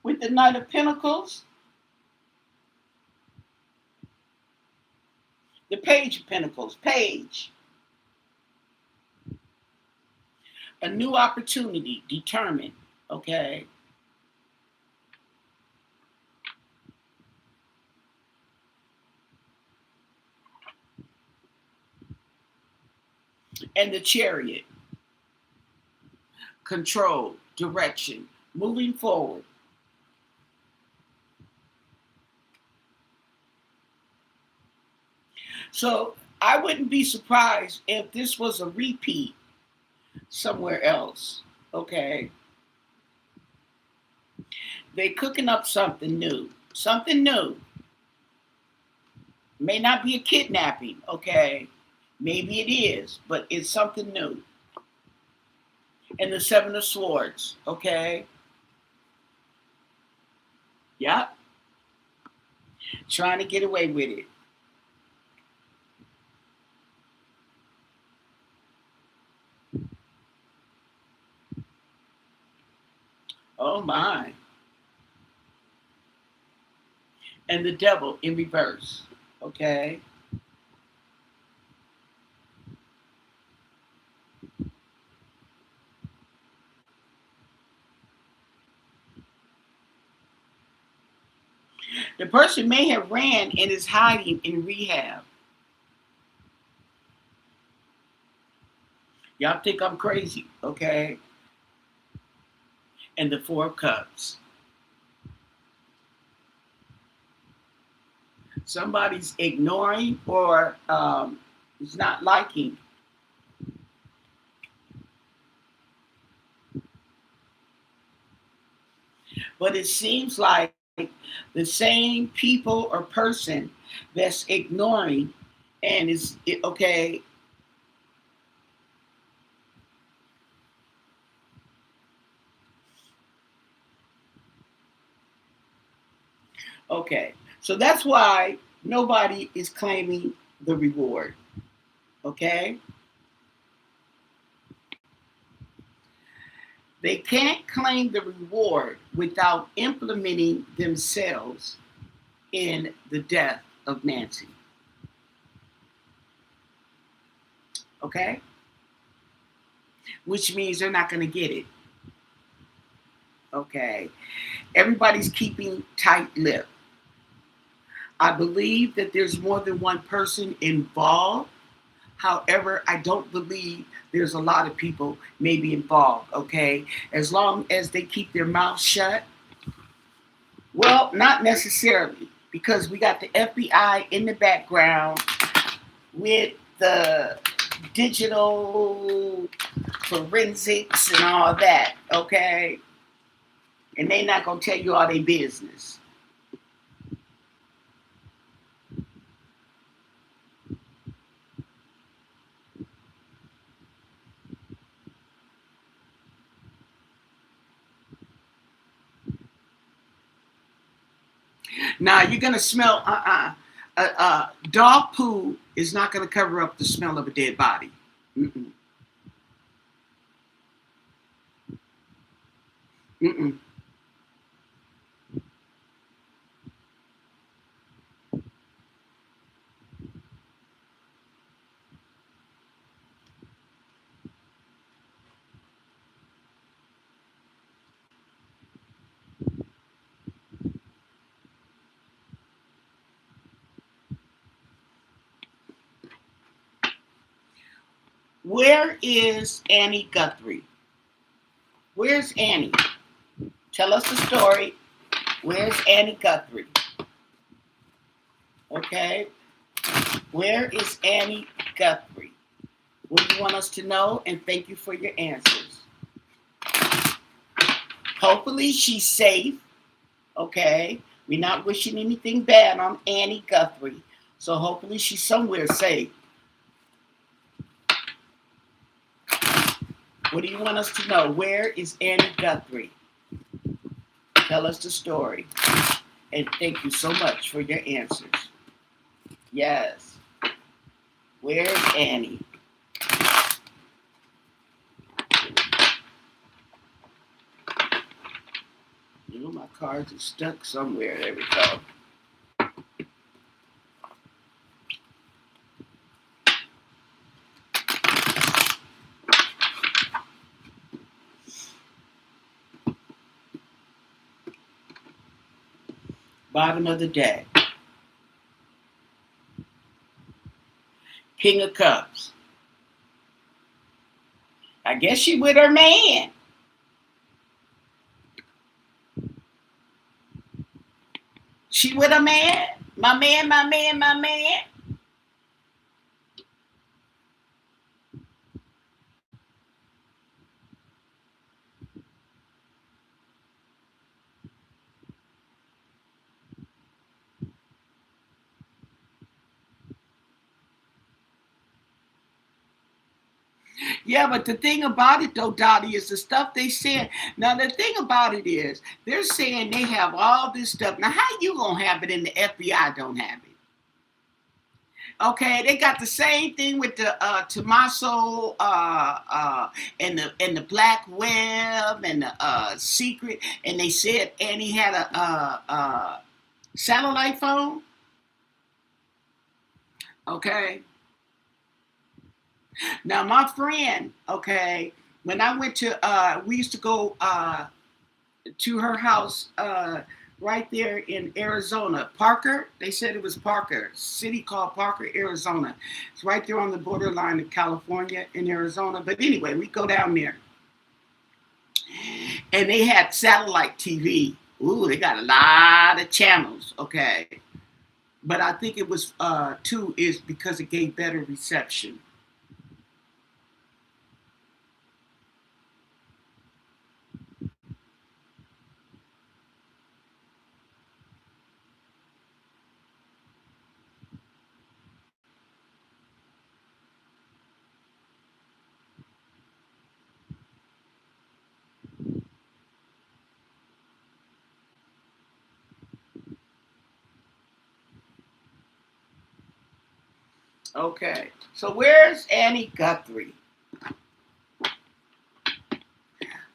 Speaker 1: with the Knight of Pentacles, the Page of Pentacles, Page. A new opportunity, determined, okay? And the Chariot, control, direction, moving forward. So I wouldn't be surprised if this was a repeat somewhere else, okay? They cooking up something new, something new. May not be a kidnapping, okay? Maybe it is, but it's something new. And the Seven of Swords, okay? Yep. Trying to get away with it. Oh my. And the Devil in reverse, okay? The person may have ran and is hiding in rehab. Y'all think I'm crazy, okay? And the Four of Cups. Somebody's ignoring or is not liking. But it seems like the same people or person that's ignoring and is okay. Okay, so that's why nobody is claiming the reward. Okay, They can't claim the reward without implementing themselves in the death of Nancy. Okay? Which means they're not going to get it. Okay? Everybody's keeping tight lip. I believe that there's more than one person involved. However, I don't believe there's a lot of people maybe involved, okay? As long as they keep their mouth shut. Well, not necessarily, because we got the FBI in the background with the digital forensics and all that, okay? And they're not going to tell you all their business. Now, you're going to smell, dog poo is not going to cover up the smell of a dead body. Mm-mm. Mm-mm. Where is Annie Guthrie? Where's Annie? Tell us the story. Where's Annie Guthrie? Okay. Where is Annie Guthrie? What do you want us to know? And thank you for your answers. Hopefully she's safe. Okay. We're not wishing anything bad on Annie Guthrie. So hopefully she's somewhere safe. What do you want us to know? Where is Annie Guthrie? Tell us the story. And thank you so much for your answers. Yes. Where's Annie? You know, my cards are stuck somewhere. There we go. Bottom of the deck. King of Cups. I guess she with her man. She with a man. My man, my man, my man. Yeah, but the thing about it though, Dottie, is the stuff they said. Now the thing about it is they're saying they have all this stuff. Now how you gonna have it and the FBI don't have it? Okay, they got the same thing with the Tommaso and the black web and the secret, and they said Annie had a satellite phone. Okay, now my friend, okay, when I went to we used to go to her house right there in Arizona. Parker, they said it was Parker, city called Parker, Arizona. It's right there on the borderline of California and Arizona. But anyway, we go down there. And they had satellite TV. Ooh, they got a lot of channels, okay. But I think it was too is because it gave better reception. Okay, so where's Annie Guthrie?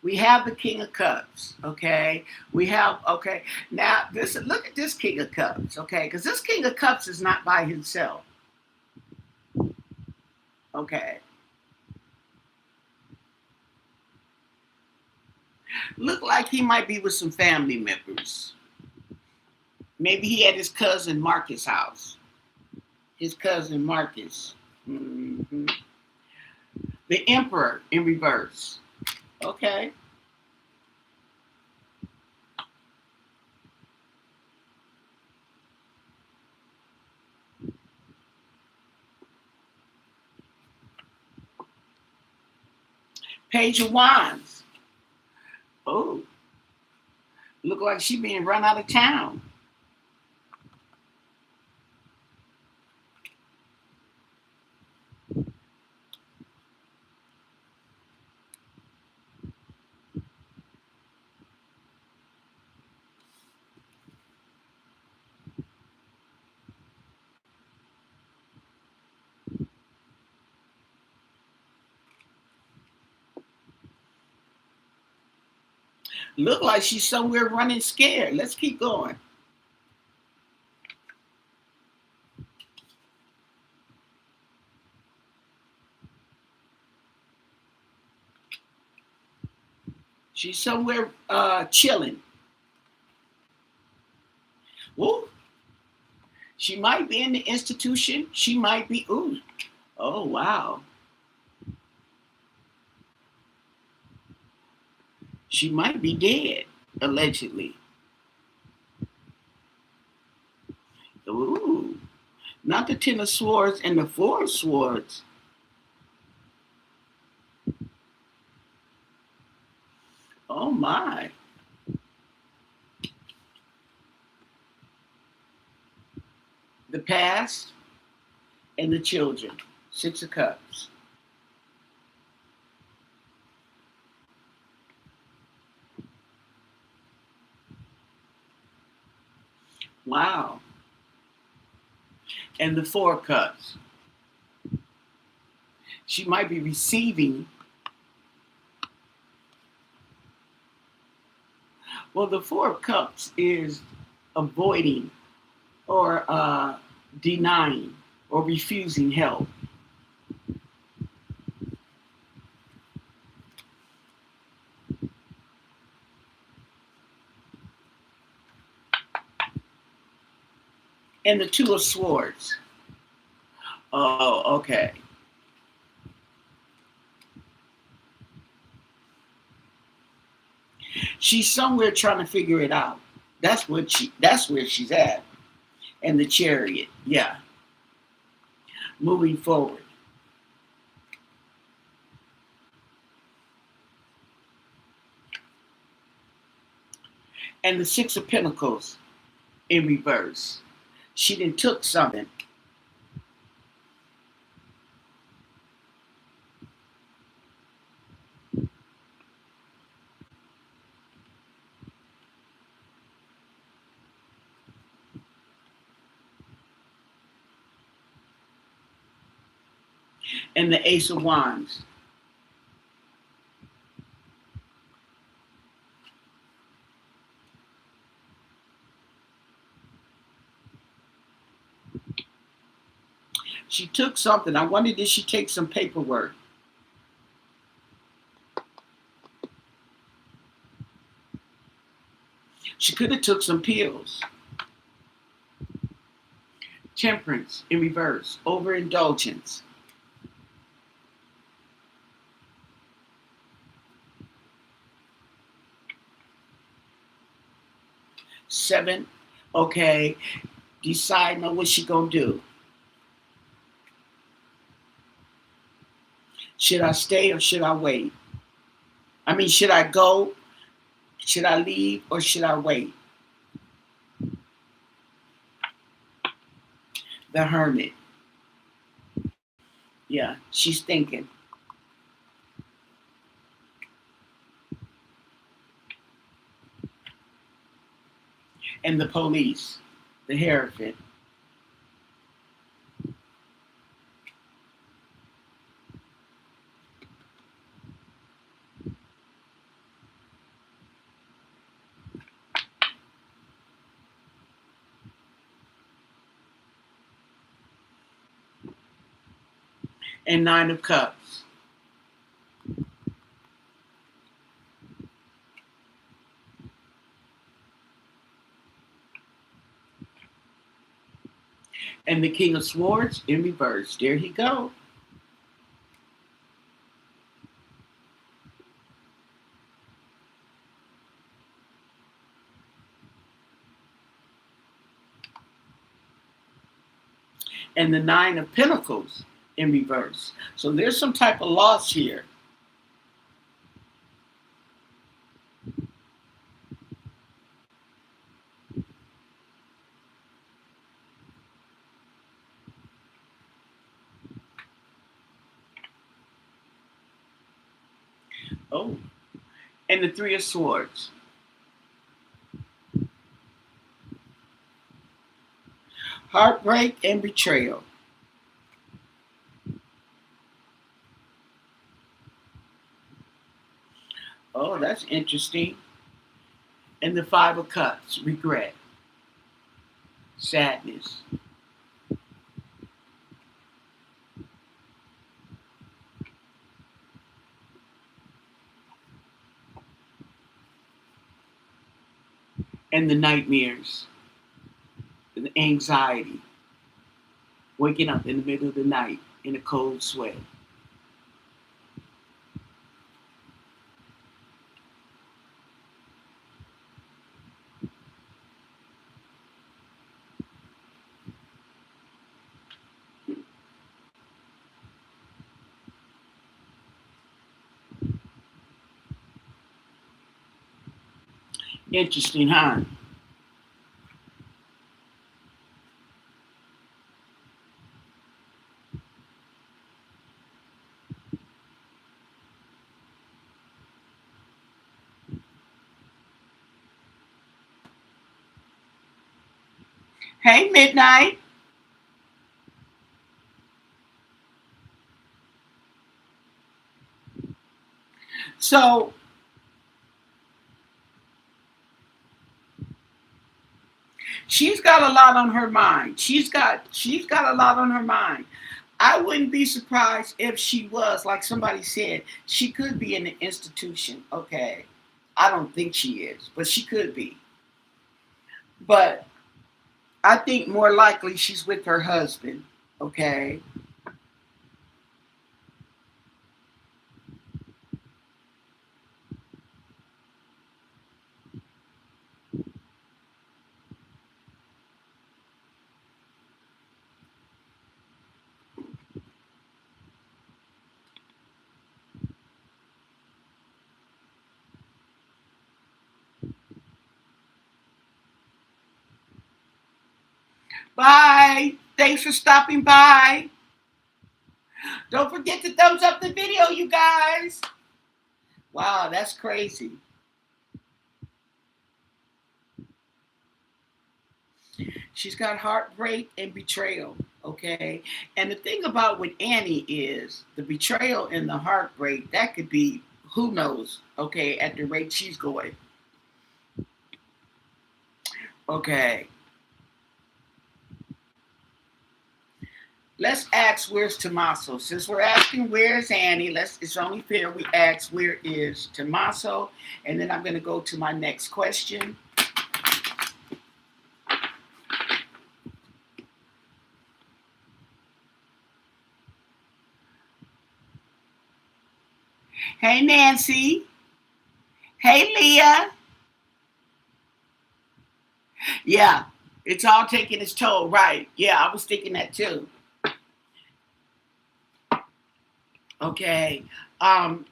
Speaker 1: We have the King of Cups, okay? We have, okay, now this, look at this King of Cups, okay? Because this King of Cups is not by himself, okay? Look like he might be with some family members. Maybe he at his cousin Marcus' house. His cousin Marcus. Mm-hmm. The Emperor in reverse, okay? Page of Wands. Oh, look like she being run out of town. Look like she's somewhere running scared. Let's keep going. She's somewhere chilling. Ooh, she might be in the institution. She might be, ooh, oh, wow. She might be dead, allegedly. Ooh, not the Ten of Swords and the Four of Swords. Oh, my. The past and the children. Six of Cups. Wow. And the Four of Cups. She might be receiving. Well, the Four of Cups is avoiding or denying or refusing help. And the Two of Swords. Oh, okay. She's somewhere trying to figure it out. That's where she's at. And the Chariot, yeah. Moving forward. And the Six of Pentacles in reverse. She then took something. And the Ace of Wands. She took something. I wonder, did she take some paperwork? She could have took some pills. Temperance in reverse. Overindulgence. Seven. Okay. Deciding on what she gonna do. Should I stay or should I wait? I mean, should I go? Should I leave or should I wait? The Hermit. Yeah, she's thinking. And the Police. The Hierophant. and Nine of Cups. And the King of Swords in reverse. There he go. And the Nine of Pentacles in reverse. So there's some type of loss here. Oh, and the Three of Swords. Heartbreak and betrayal. Oh, that's interesting. And the Five of Cups, regret, sadness. And the nightmares, the anxiety, waking up in the middle of the night in a cold sweat. Interesting, huh? Hey, Midnight. So she's got a lot on her mind. She's got a lot on her mind. I wouldn't be surprised if she was, like somebody said, she could be in an institution. Okay. I don't think she is, but she could be. But I think more likely she's with her husband. Okay. Bye. Thanks for stopping by. Don't forget to thumbs up the video, you guys. Wow, that's crazy. She's got heartbreak and betrayal. Okay. And the thing about with Annie is the betrayal and the heartbreak, that could be who knows, okay, at the rate she's going. Okay. Let's ask where's Tommaso. Since we're asking where's Annie, it's only fair we ask where is Tommaso. And then I'm gonna go to my next question. Hey Nancy. Hey Leah. Yeah, it's all taking its toll, right? Yeah, I was thinking that too. Okay. Um,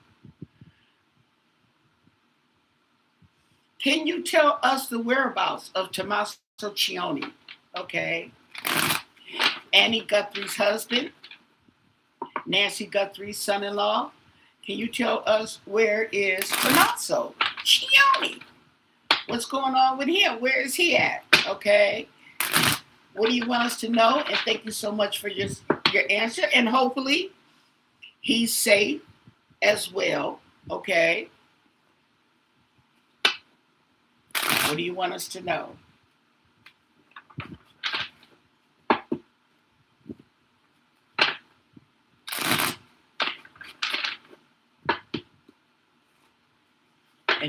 Speaker 1: can you tell us the whereabouts of Tommaso Cioni? Okay. Annie Guthrie's husband, Nancy Guthrie's son-in-law. Can you tell us where is Tommaso Cioni? What's going on with him? Where is he at? Okay. What do you want us to know? And thank you so much for your answer. And hopefully he's safe as well. Okay. What do you want us to know?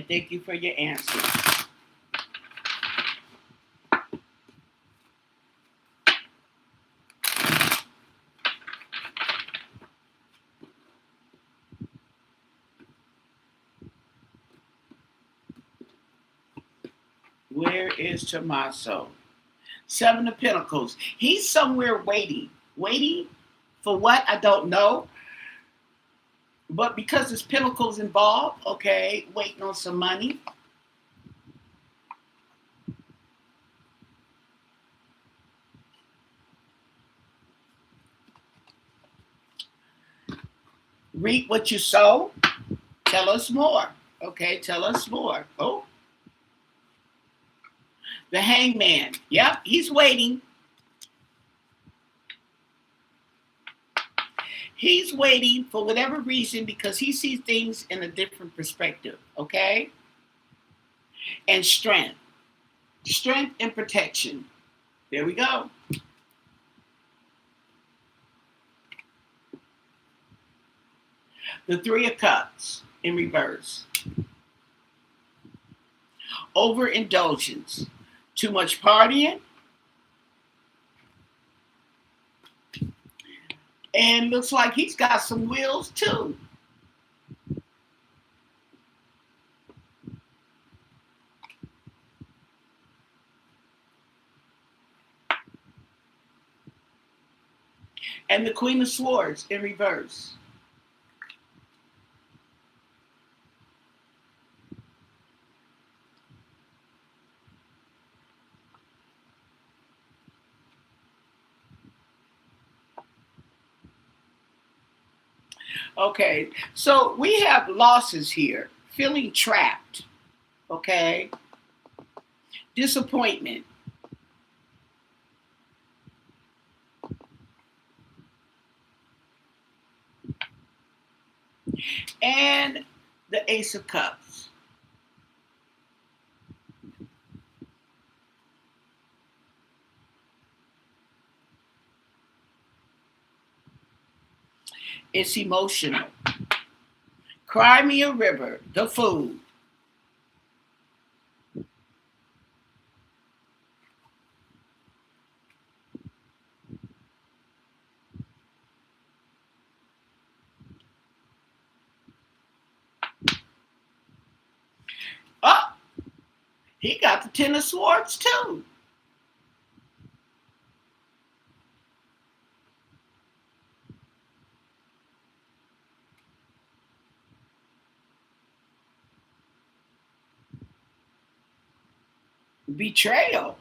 Speaker 1: And thank you for your answer. Where is Tommaso? Seven of Pentacles. He's somewhere waiting. Waiting for what? I don't know. But because there's Pentacles involved, okay, waiting on some money. Reap what you sow. Tell us more. Okay, tell us more. Oh. The Hangman. Yep, he's waiting. He's waiting for whatever reason because he sees things in a different perspective. Okay? And strength. Strength and protection. There we go. The Three of Cups in reverse. Overindulgence. Too much partying. And looks like he's got some wheels too. And the Queen of Swords in reverse. Okay, so we have losses here, feeling trapped, okay? Disappointment. And the Ace of Cups. It's emotional. Cry me a river, the food. Oh, he got the Ten of Swords too. Betrayal.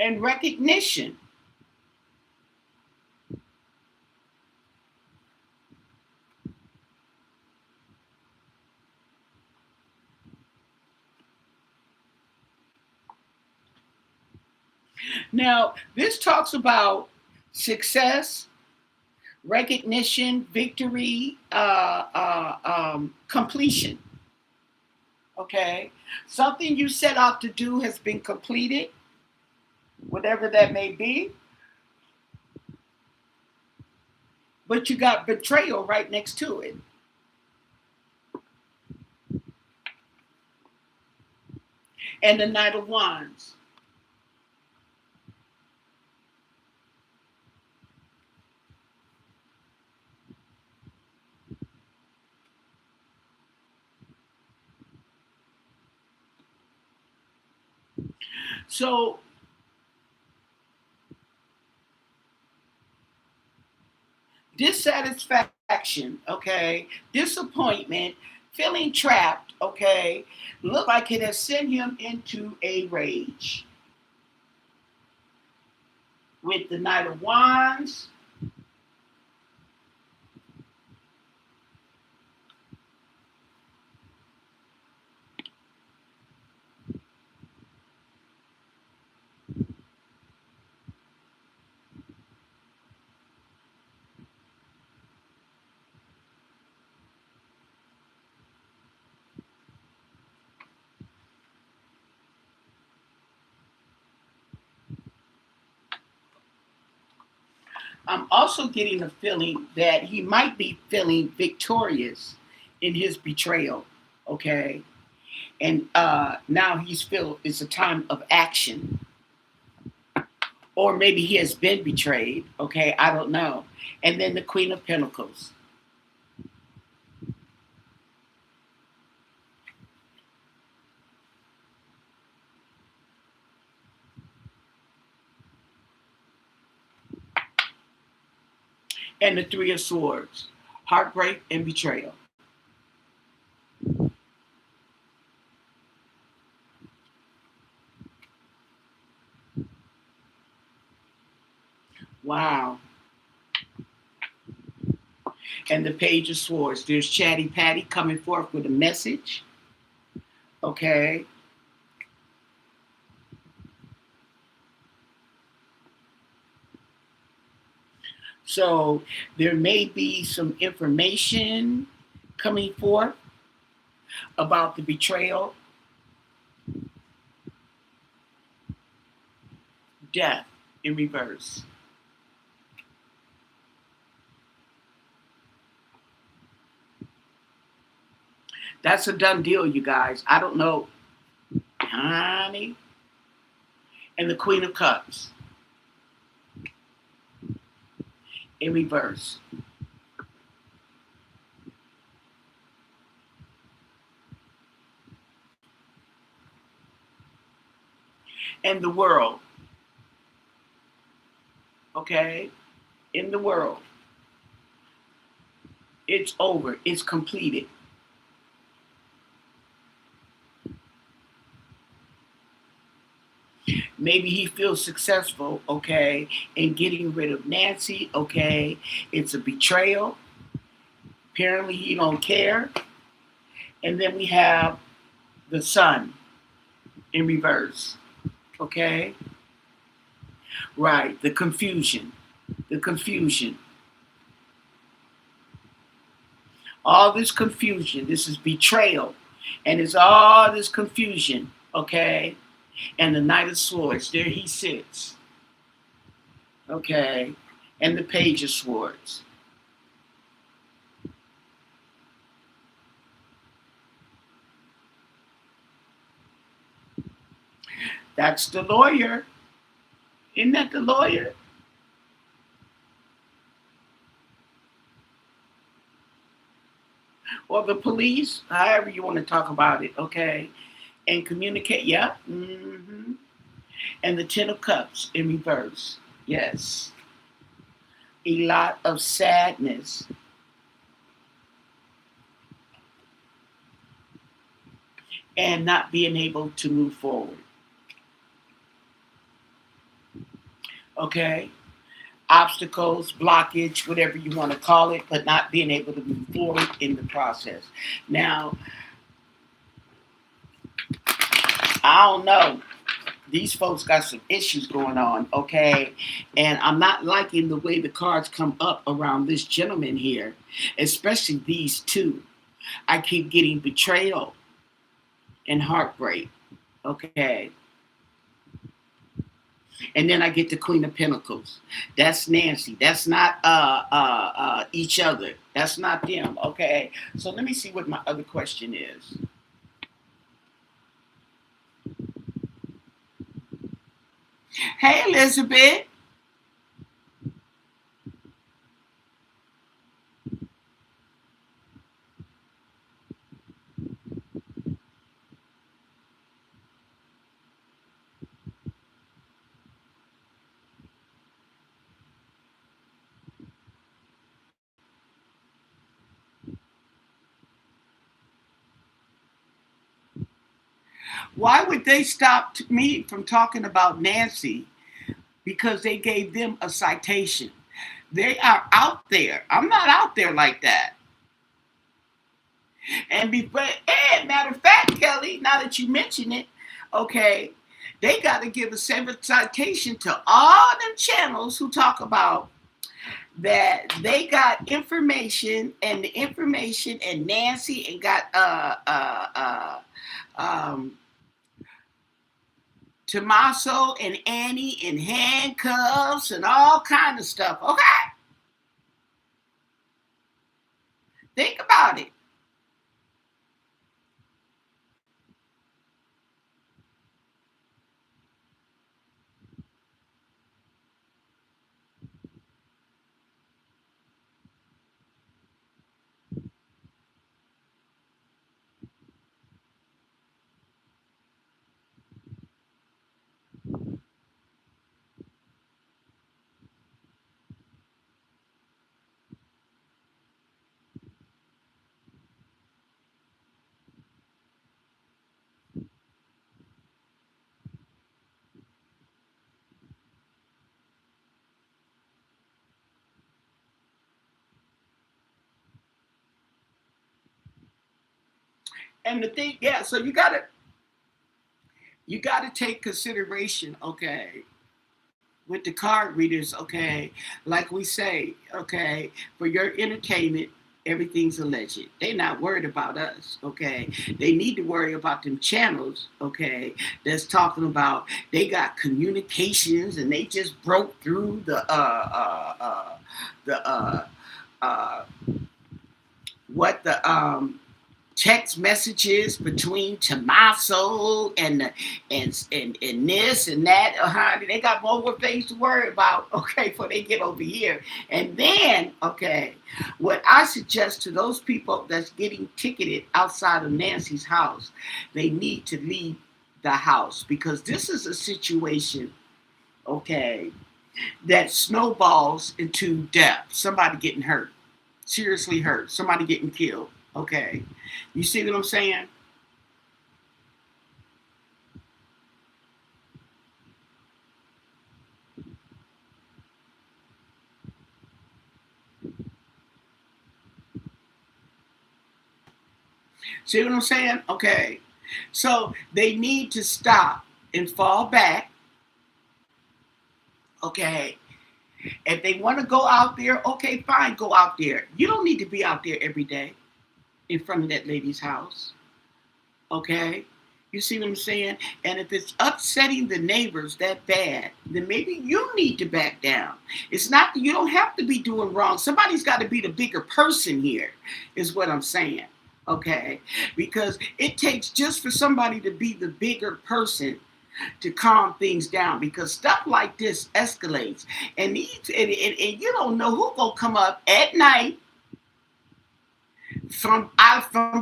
Speaker 1: And recognition. Now, this talks about success, recognition, victory, completion. Okay? Something you set out to do has been completed, whatever that may be. But you got betrayal right next to it. And the Knight of Wands. So dissatisfaction, okay, disappointment, feeling trapped, okay, look like it has sent him into a rage. With the Knight of Wands. I'm also getting a feeling that he might be feeling victorious in his betrayal. Okay. And now he's feel it's a time of action. Or maybe he has been betrayed. Okay. I don't know. And then the Queen of Pentacles. And the Three of Swords. Heartbreak and betrayal. Wow. And the Page of Swords. There's Chatty Patty coming forth with a message. Okay. So there may be some information coming forth about the betrayal, death in reverse. That's a done deal, you guys. I don't know, honey. And the Queen of Cups in reverse. And the World. Okay? In the World. It's over. It's completed. Maybe he feels successful, okay, in getting rid of Nancy, okay. It's a betrayal. Apparently he don't care. And then we have the Sun in reverse, okay. Right, the confusion. The confusion. All this confusion. This is betrayal. And it's all this confusion, okay. And the Knight of Swords, there he sits. Okay. And the Page of Swords. That's the lawyer. Isn't that the lawyer? Or the police, however you want to talk about it, okay? And communicate, yeah. Mm-hmm. And the Ten of Cups in reverse, yes. A lot of sadness. And not being able to move forward. Okay? Obstacles, blockage, whatever you want to call it, but not being able to move forward in the process. Now, I don't know. These folks got some issues going on, okay? And I'm not liking the way the cards come up around this gentleman here, especially these two. I keep getting betrayal and heartbreak, okay? And then I get the Queen of Pentacles. That's Nancy. That's not each other. That's not them, okay? So let me see what my other question is. Hey, Elizabeth. Why would they stop me from talking about Nancy? Because they gave them a citation. They are out there. I'm not out there like that. And matter of fact, Kelly, now that you mention it, okay, they got to give a separate citation to all them channels who talk about that they got information and the information and Nancy and got Tommaso and Annie in handcuffs and all kind of stuff. Okay, think about it. And the thing, yeah, so you gotta take consideration, okay, with the card readers, okay, like we say, okay, for your entertainment, everything's alleged. They're not worried about us, okay. They need to worry about them channels, okay, that's talking about they got communications and they just broke through the uh what the text messages between Tommaso and this and that. They got more things to worry about, okay, before they get over here. And then, okay, what I suggest to those people that's getting ticketed outside of Nancy's house, they need to leave the house because this is a situation, okay, that snowballs into death. Somebody getting hurt, seriously hurt, somebody getting killed. Okay, you see what I'm saying? See what I'm saying? Okay, so they need to stop and fall back. Okay, if they want to go out there, okay, fine, go out there. You don't need to be out there every day in front of that lady's house. Okay, you see what I'm saying? And if it's upsetting the neighbors that bad, then maybe you need to back down. It's not that you don't have to be doing wrong. Somebody's got to be the bigger person here, is what I'm saying. Okay, because it takes just for somebody to be the bigger person to calm things down because stuff like this escalates and you don't know who gonna come up at night from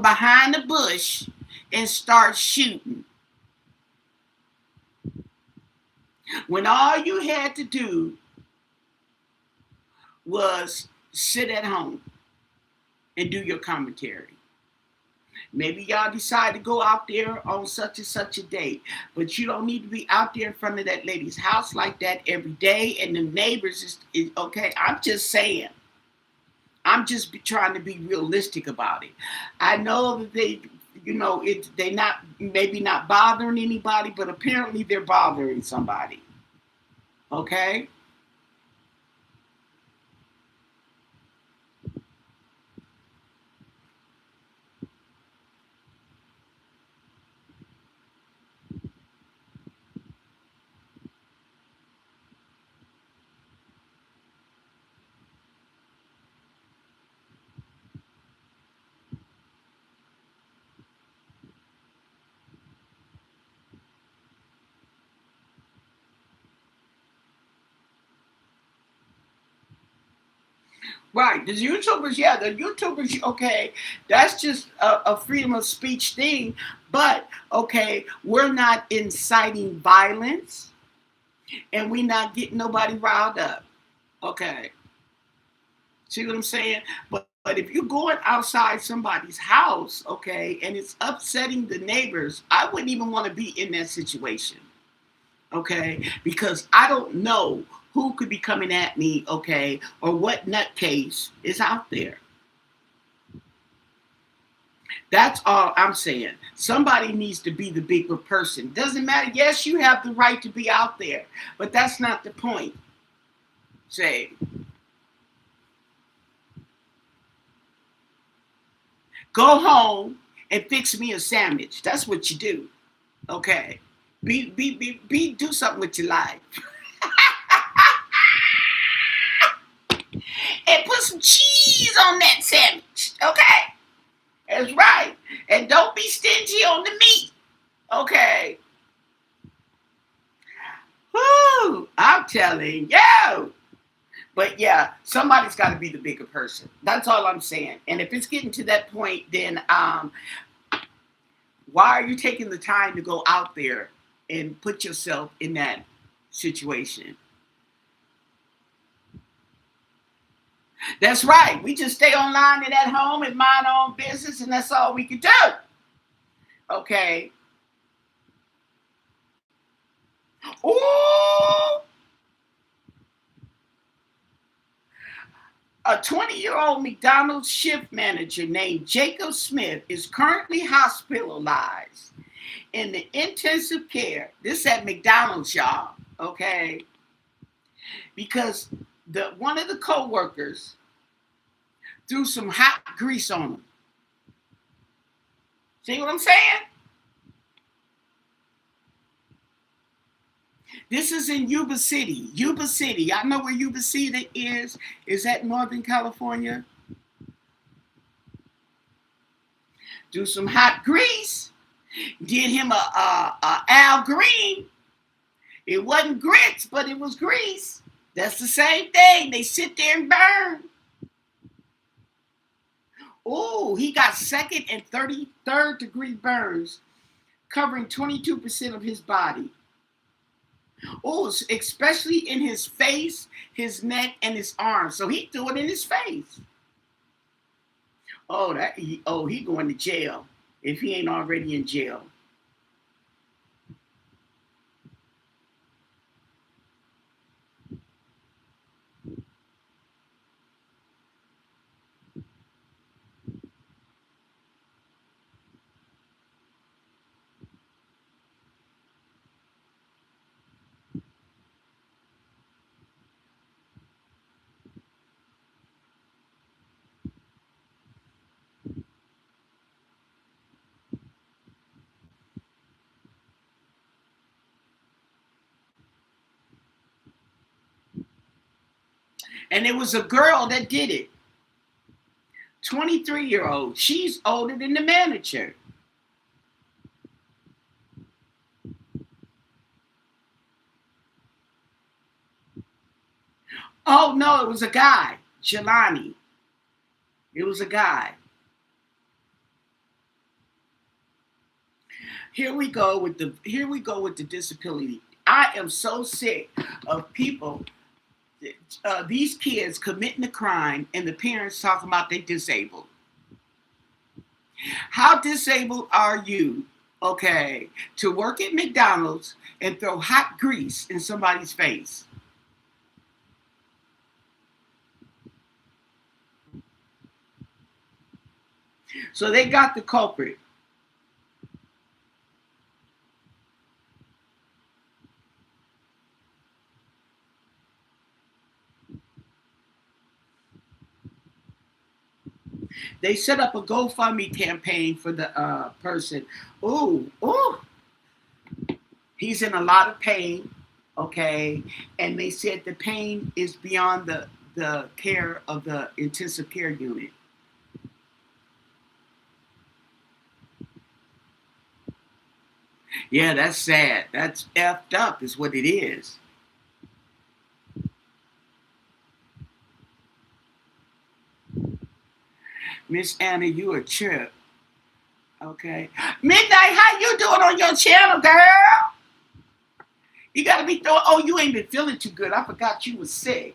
Speaker 1: behind the bush and start shooting when all you had to do was sit at home and do your commentary. Maybe y'all decide to go out there on such and such a date, but you don't need to be out there in front of that lady's house like that every day. And the neighbors is okay. I'm just saying. I'm just trying to be realistic about it. I know that they not maybe not bothering anybody, but apparently they're bothering somebody. Okay. Right. The YouTubers, okay, that's just a freedom of speech thing. But, okay, we're not inciting violence and we're not getting nobody riled up. Okay. See what I'm saying? But if you're going outside somebody's house, okay, and it's upsetting the neighbors, I wouldn't even want to be in that situation. Okay, because I don't know who could be coming at me, okay, or what nutcase is out there. That's all I'm saying. Somebody needs to be the bigger person. Doesn't matter. Yes, you have the right to be out there, but that's not the point. Say, go home and fix me a sandwich. That's what you do. Okay. Do something with your life. And put some cheese on that sandwich, okay? That's right. And don't be stingy on the meat, okay? Whoo, I'm telling you. But yeah, somebody's got to be the bigger person. That's all I'm saying. And if it's getting to that point, then why are you taking the time to go out there and put yourself in that situation? That's right. We just stay online and at home and mind our own business, and that's all we can do. Okay. Ooh, a 20-year-old McDonald's shift manager named Jacob Smith is currently hospitalized in the intensive care. This at McDonald's, y'all. Okay, because one of the co-workers threw some hot grease on him. See what I'm saying? This is in Yuba City. Yuba City. Y'all know where Yuba City is? Is that Northern California? Do some hot grease. Did him a Al Green. It wasn't grits, but it was grease. That's the same thing. They sit there and burn. Oh, he got second and 33rd degree burns, covering 22% of his body. Oh, especially in his face, his neck, and his arms. So he threw it in his face. Oh, he going to jail if he ain't already in jail. And it was a girl that did it. 23-year-old. She's older than the manager. Oh, no, it was a guy. Jelani. It was a guy. Here we go with the disability. I am so sick of people, these kids committing a crime and the parents talking about they disabled. How disabled are you, okay, to work at McDonald's and throw hot grease in somebody's face? So they got the culprit. They set up a GoFundMe campaign for the person. Ooh, he's in a lot of pain, okay? And they said the pain is beyond the care of the intensive care unit. Yeah, that's sad. That's effed up is what it is. Miss Anna, you a trip. Okay. Midnight, how you doing on your channel, girl? You gotta be throwing. Oh, you ain't been feeling too good. I forgot you was sick.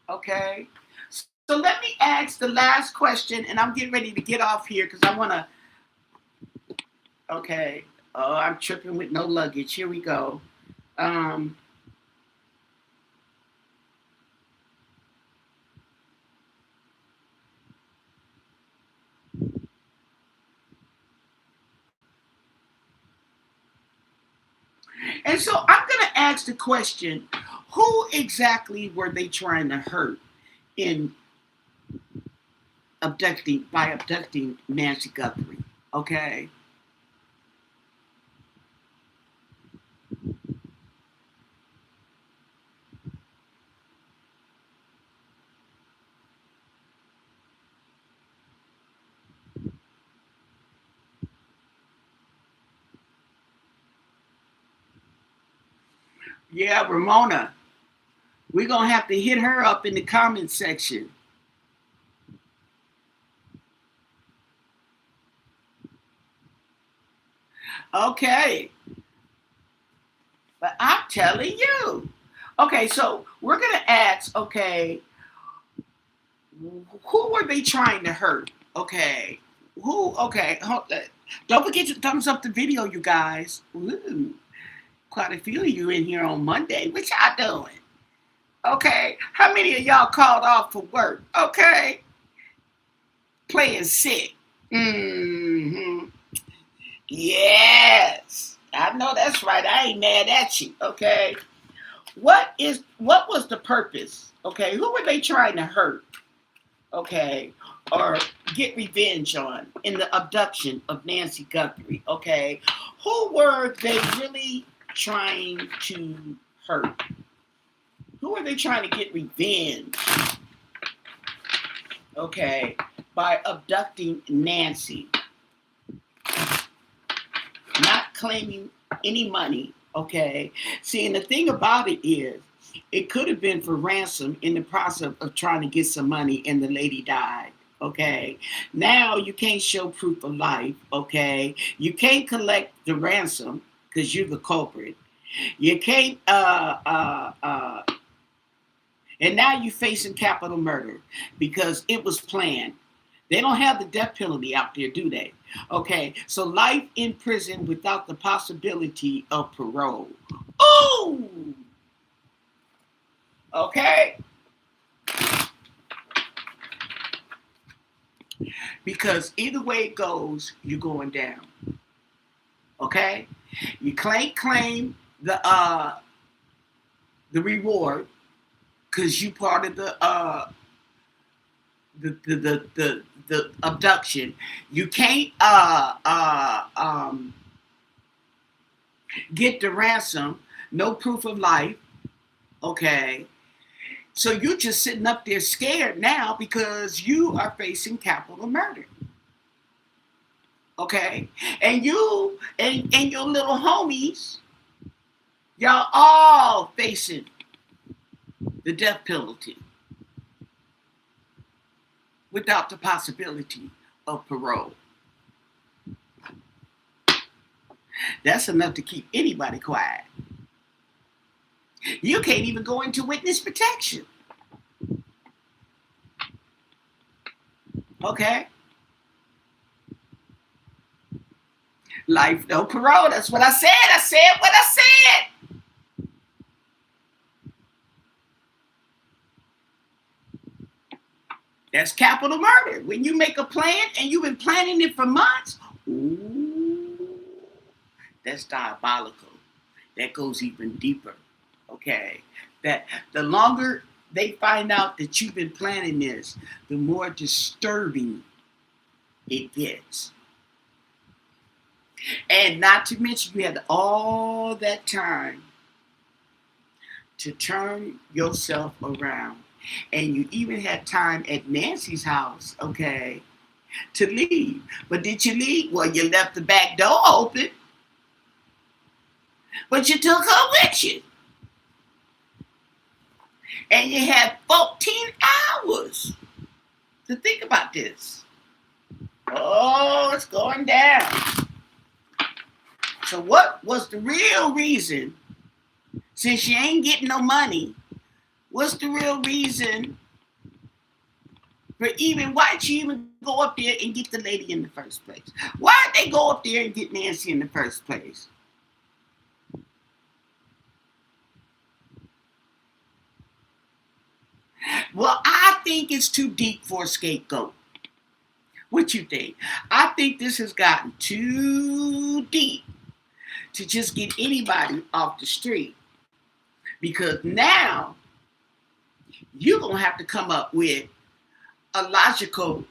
Speaker 1: Okay. So let me ask the last question, and I'm getting ready to get off here because I wanna. Okay. Oh, I'm tripping with no luggage. Here we go. Um, and so I'm gonna ask the question: who exactly were they trying to hurt in abducting Nancy Guthrie? Okay. Yeah, Ramona. We're going to have to hit her up in the comment section. Okay. But I'm telling you. Okay, so we're going to ask, okay, who were they trying to hurt? Okay. Who? Okay. Don't forget to thumbs up the video, you guys. Ooh, quite a few of you in here on Monday. What y'all doing? Okay. How many of y'all called off for work? Okay. Playing sick. Mm-hmm. Yes. I know that's right. I ain't mad at you. Okay. What was the purpose? Okay. Who were they trying to hurt? Okay. Or get revenge on in the abduction of Nancy Guthrie? Okay. Who were they really trying to hurt? Who were they trying to get revenge? Okay. By abducting Nancy. Not claiming any money, okay? See, and the thing about it is, it could have been for ransom in the process of trying to get some money and the lady died, okay? Now you can't show proof of life, okay? You can't collect the ransom because you're the culprit. You can't, and now you're facing capital murder because it was planned. They don't have the death penalty out there, do they? Okay, so life in prison without the possibility of parole. Oh, okay. Because either way it goes, you're going down. Okay, you can't claim the reward because you part of the abduction. You can't get the ransom, no proof of life. Okay. So you're just sitting up there scared now because you are facing capital murder. Okay. And you and your little homies, y'all all facing the death penalty without the possibility of parole. That's enough to keep anybody quiet. You can't even go into witness protection. Okay? Life, no parole. That's what I said. I said what I said. That's capital murder. When you make a plan and you've been planning it for months, ooh, that's diabolical. That goes even deeper. Okay? That the longer they find out that you've been planning this, the more disturbing it gets. And not to mention, you had all that time to turn yourself around. And you even had time at Nancy's house, okay, to leave. But did you leave? Well, you left the back door open. But you took her with you. And you had 14 hours to think about this. Oh, it's going down. So what was the real reason, since you ain't getting no money, what's the real reason for why'd you even go up there and get the lady in the first place? Why'd they go up there and get Nancy in the first place? Well, I think it's too deep for a scapegoat. What you think? I think this has gotten too deep to just get anybody off the street. Because now you're going to have to come up with a logical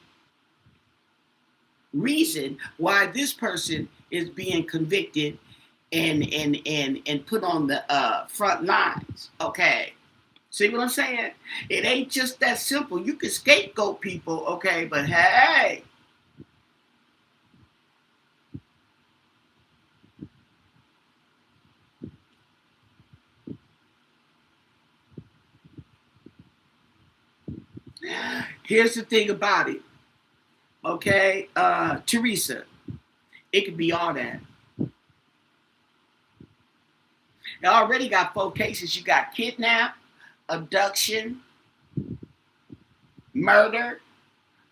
Speaker 1: reason why this person is being convicted and put on the front lines. Okay. See what I'm saying? It ain't just that simple. You can scapegoat people, okay, but hey. Here's the thing about it, okay, Teresa, it could be all that. They already got 4 cases. You got kidnap, abduction, murder.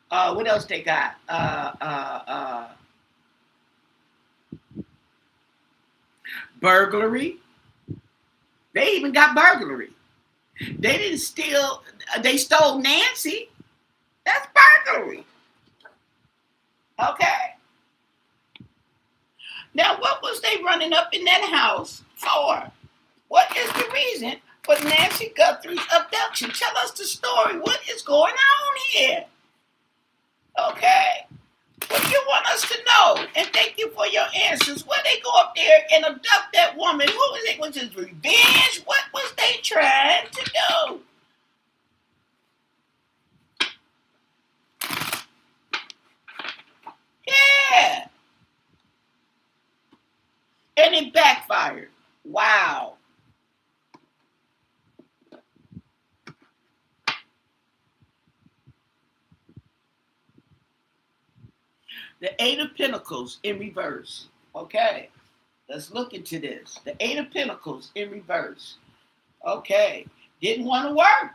Speaker 1: What else they got? Burglary. They even got burglary. They didn't steal. They stole Nancy. That's burglary. Okay. Now, what was they running up in that house for? What is the reason for Nancy Guthrie's abduction? Tell us the story. What is going on here? Okay. What do you want us to know? And thank you for your answers. Where they go up there and abduct that woman? What was it? Was it revenge? What was they trying to do? Yeah. And it backfired. Wow. The Eight of Pentacles in reverse. Okay. Let's look into this. The Eight of Pentacles in reverse. Okay. Didn't want to work.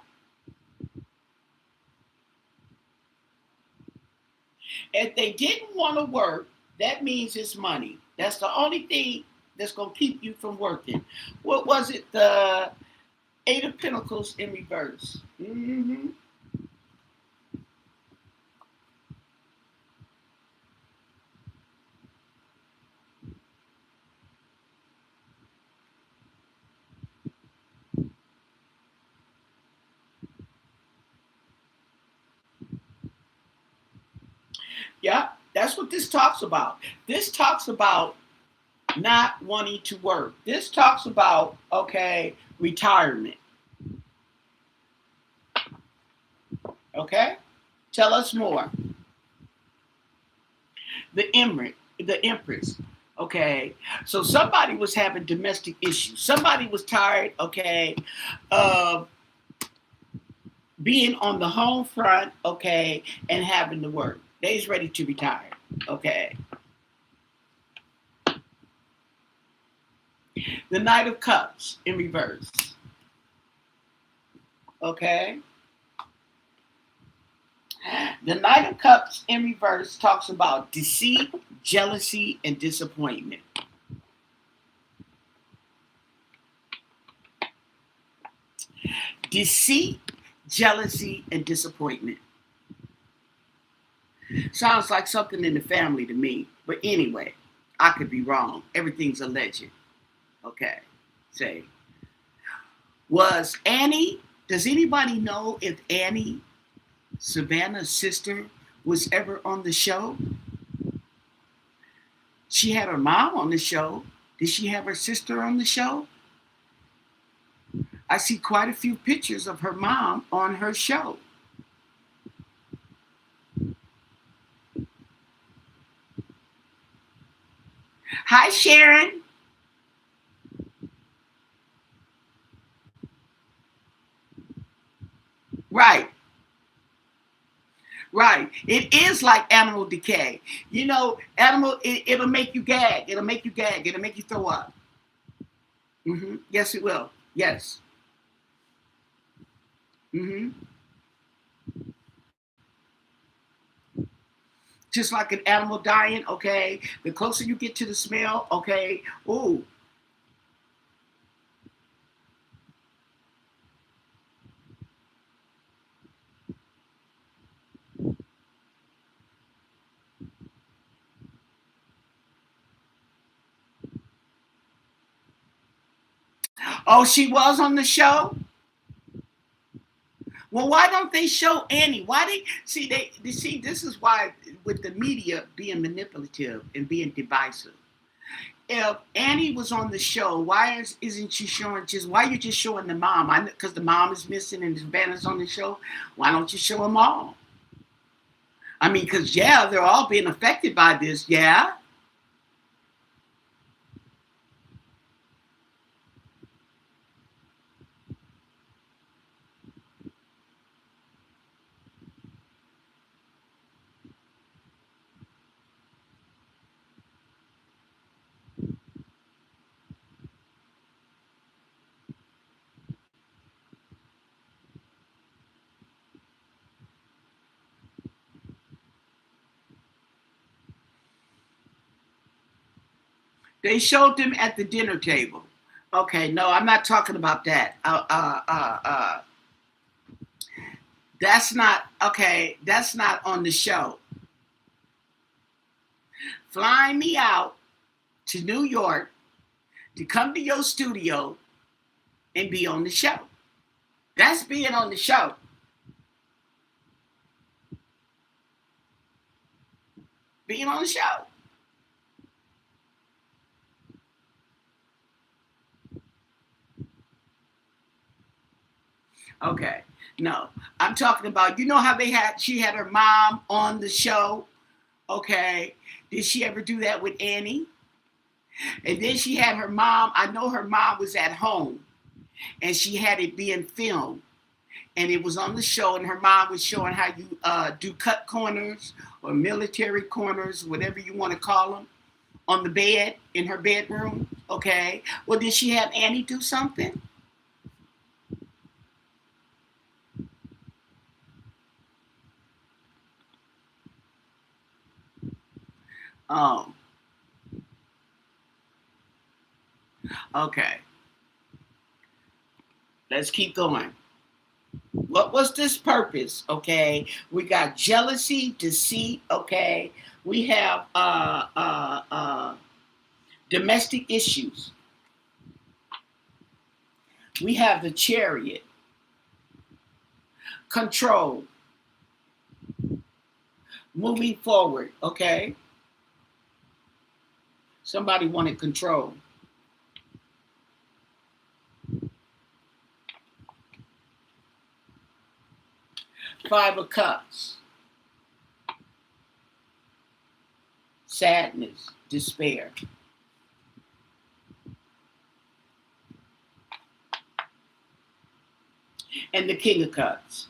Speaker 1: If they didn't want to work, that means it's money. That's the only thing that's going to keep you from working. What was it? The Eight of Pentacles in reverse. Mm-hmm. Yeah, that's what this talks about. This talks about not wanting to work. This talks about, okay, retirement. Okay? Tell us more. The Empress. Okay. So somebody was having domestic issues. Somebody was tired, okay, of being on the home front, okay, and having to work. They's ready to retire. Okay. The Knight of Cups in reverse. Okay. The Knight of Cups in reverse talks about deceit, jealousy, and disappointment. Deceit, jealousy, and disappointment. Sounds like something in the family to me. But anyway, I could be wrong. Everything's alleged. Okay. Say. Was Annie, does anybody know if Annie, Savannah's sister, was ever on the show? She had her mom on the show. Did she have her sister on the show? I see quite a few pictures of her mom on her show. Hi, Sharon. Right. Right. It is like animal decay. You know, it'll make you gag. It'll make you gag. It'll make you throw up. Yes, it will. Yes. hmm Just like an animal dying, okay? The closer you get to the smell, okay? Ooh. Oh, she was on the show? Well, why don't they show Annie? Why they see this is why with the media being manipulative and being divisive. If Annie was on the show, isn't she showing just why you just showing the mom? Because the mom is missing and Savannah's on the show. Why don't you show them all? I mean, because yeah, they're all being affected by this. Yeah. They showed them at the dinner table. Okay, no, I'm not talking about that. That's not okay. That's not on the show. Flying me out to New York to come to your studio and be on the show. That's being on the show. Being on the show. Okay. No, I'm talking about, you know how she had her mom on the show. Okay. Did she ever do that with Annie? And then she had her mom. I know her mom was at home and she had it being filmed. And it was on the show, and her mom was showing how you do cut corners or military corners, whatever you want to call them, on the bed in her bedroom. Okay. Well, did she have Annie do something? Oh, okay. Let's keep going. What was this purpose? Okay. We got jealousy, deceit. Okay. We have domestic issues. We have the chariot, control, moving forward. Okay. Somebody wanted control. Five of Cups, sadness, despair. And the King of Cups.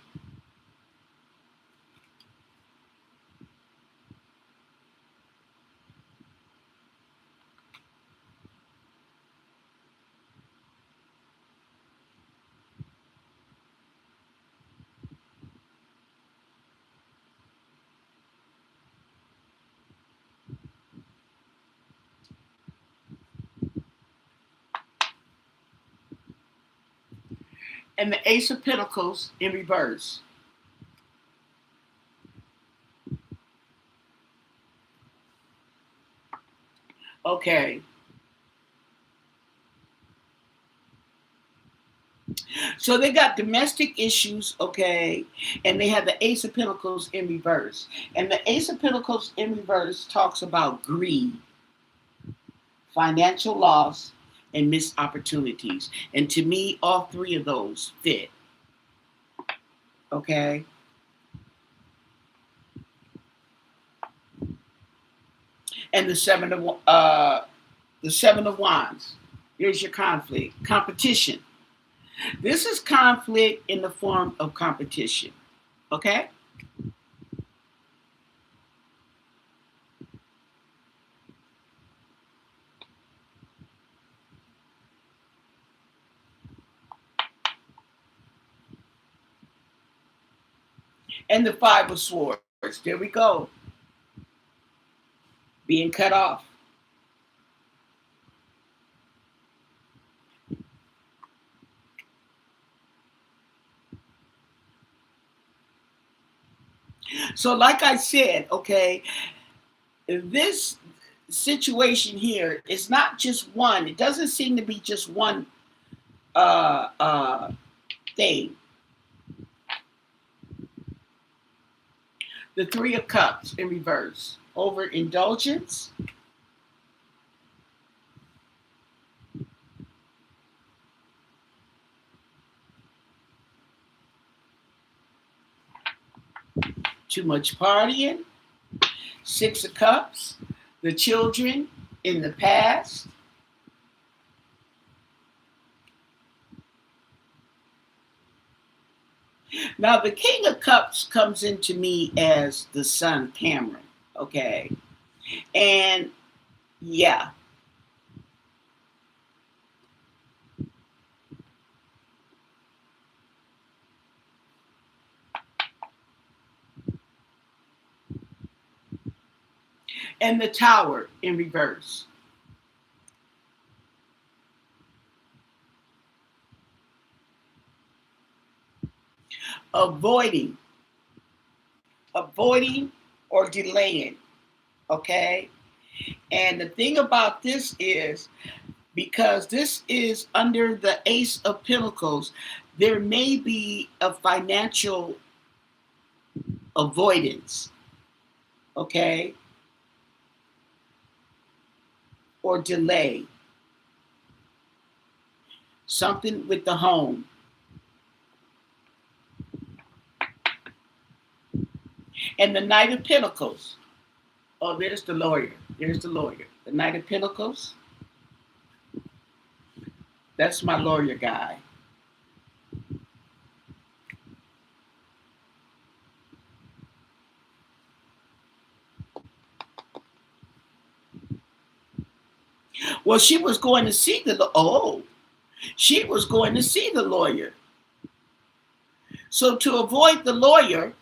Speaker 1: And the Ace of Pentacles in reverse. Okay. So they got domestic issues, okay, and they have the Ace of Pentacles in reverse. And the Ace of Pentacles in reverse talks about greed, financial loss, and missed opportunities. And to me, all three of those fit. Okay. And the seven of wands. Here's your conflict. Competition. This is conflict in the form of competition. Okay? And the Five of Swords. There we go. Being cut off. So, like I said, okay, this situation here is not just one. It doesn't seem to be just one thing. The Three of Cups in reverse. Overindulgence. Too much partying. Six of Cups. The children in the past. Now, the King of Cups comes into me as the son, Cameron. Okay. And yeah. And the Tower in reverse. avoiding or delaying. Okay. And the thing about this is, because this is under the Ace of Pentacles, there may be a financial avoidance, okay, or delay. Something with the home. And the Knight of Pentacles. Oh, there's the lawyer. There's the lawyer. The Knight of Pentacles. That's my lawyer guy. Well, she was going to see the lawyer. So to avoid the lawyer,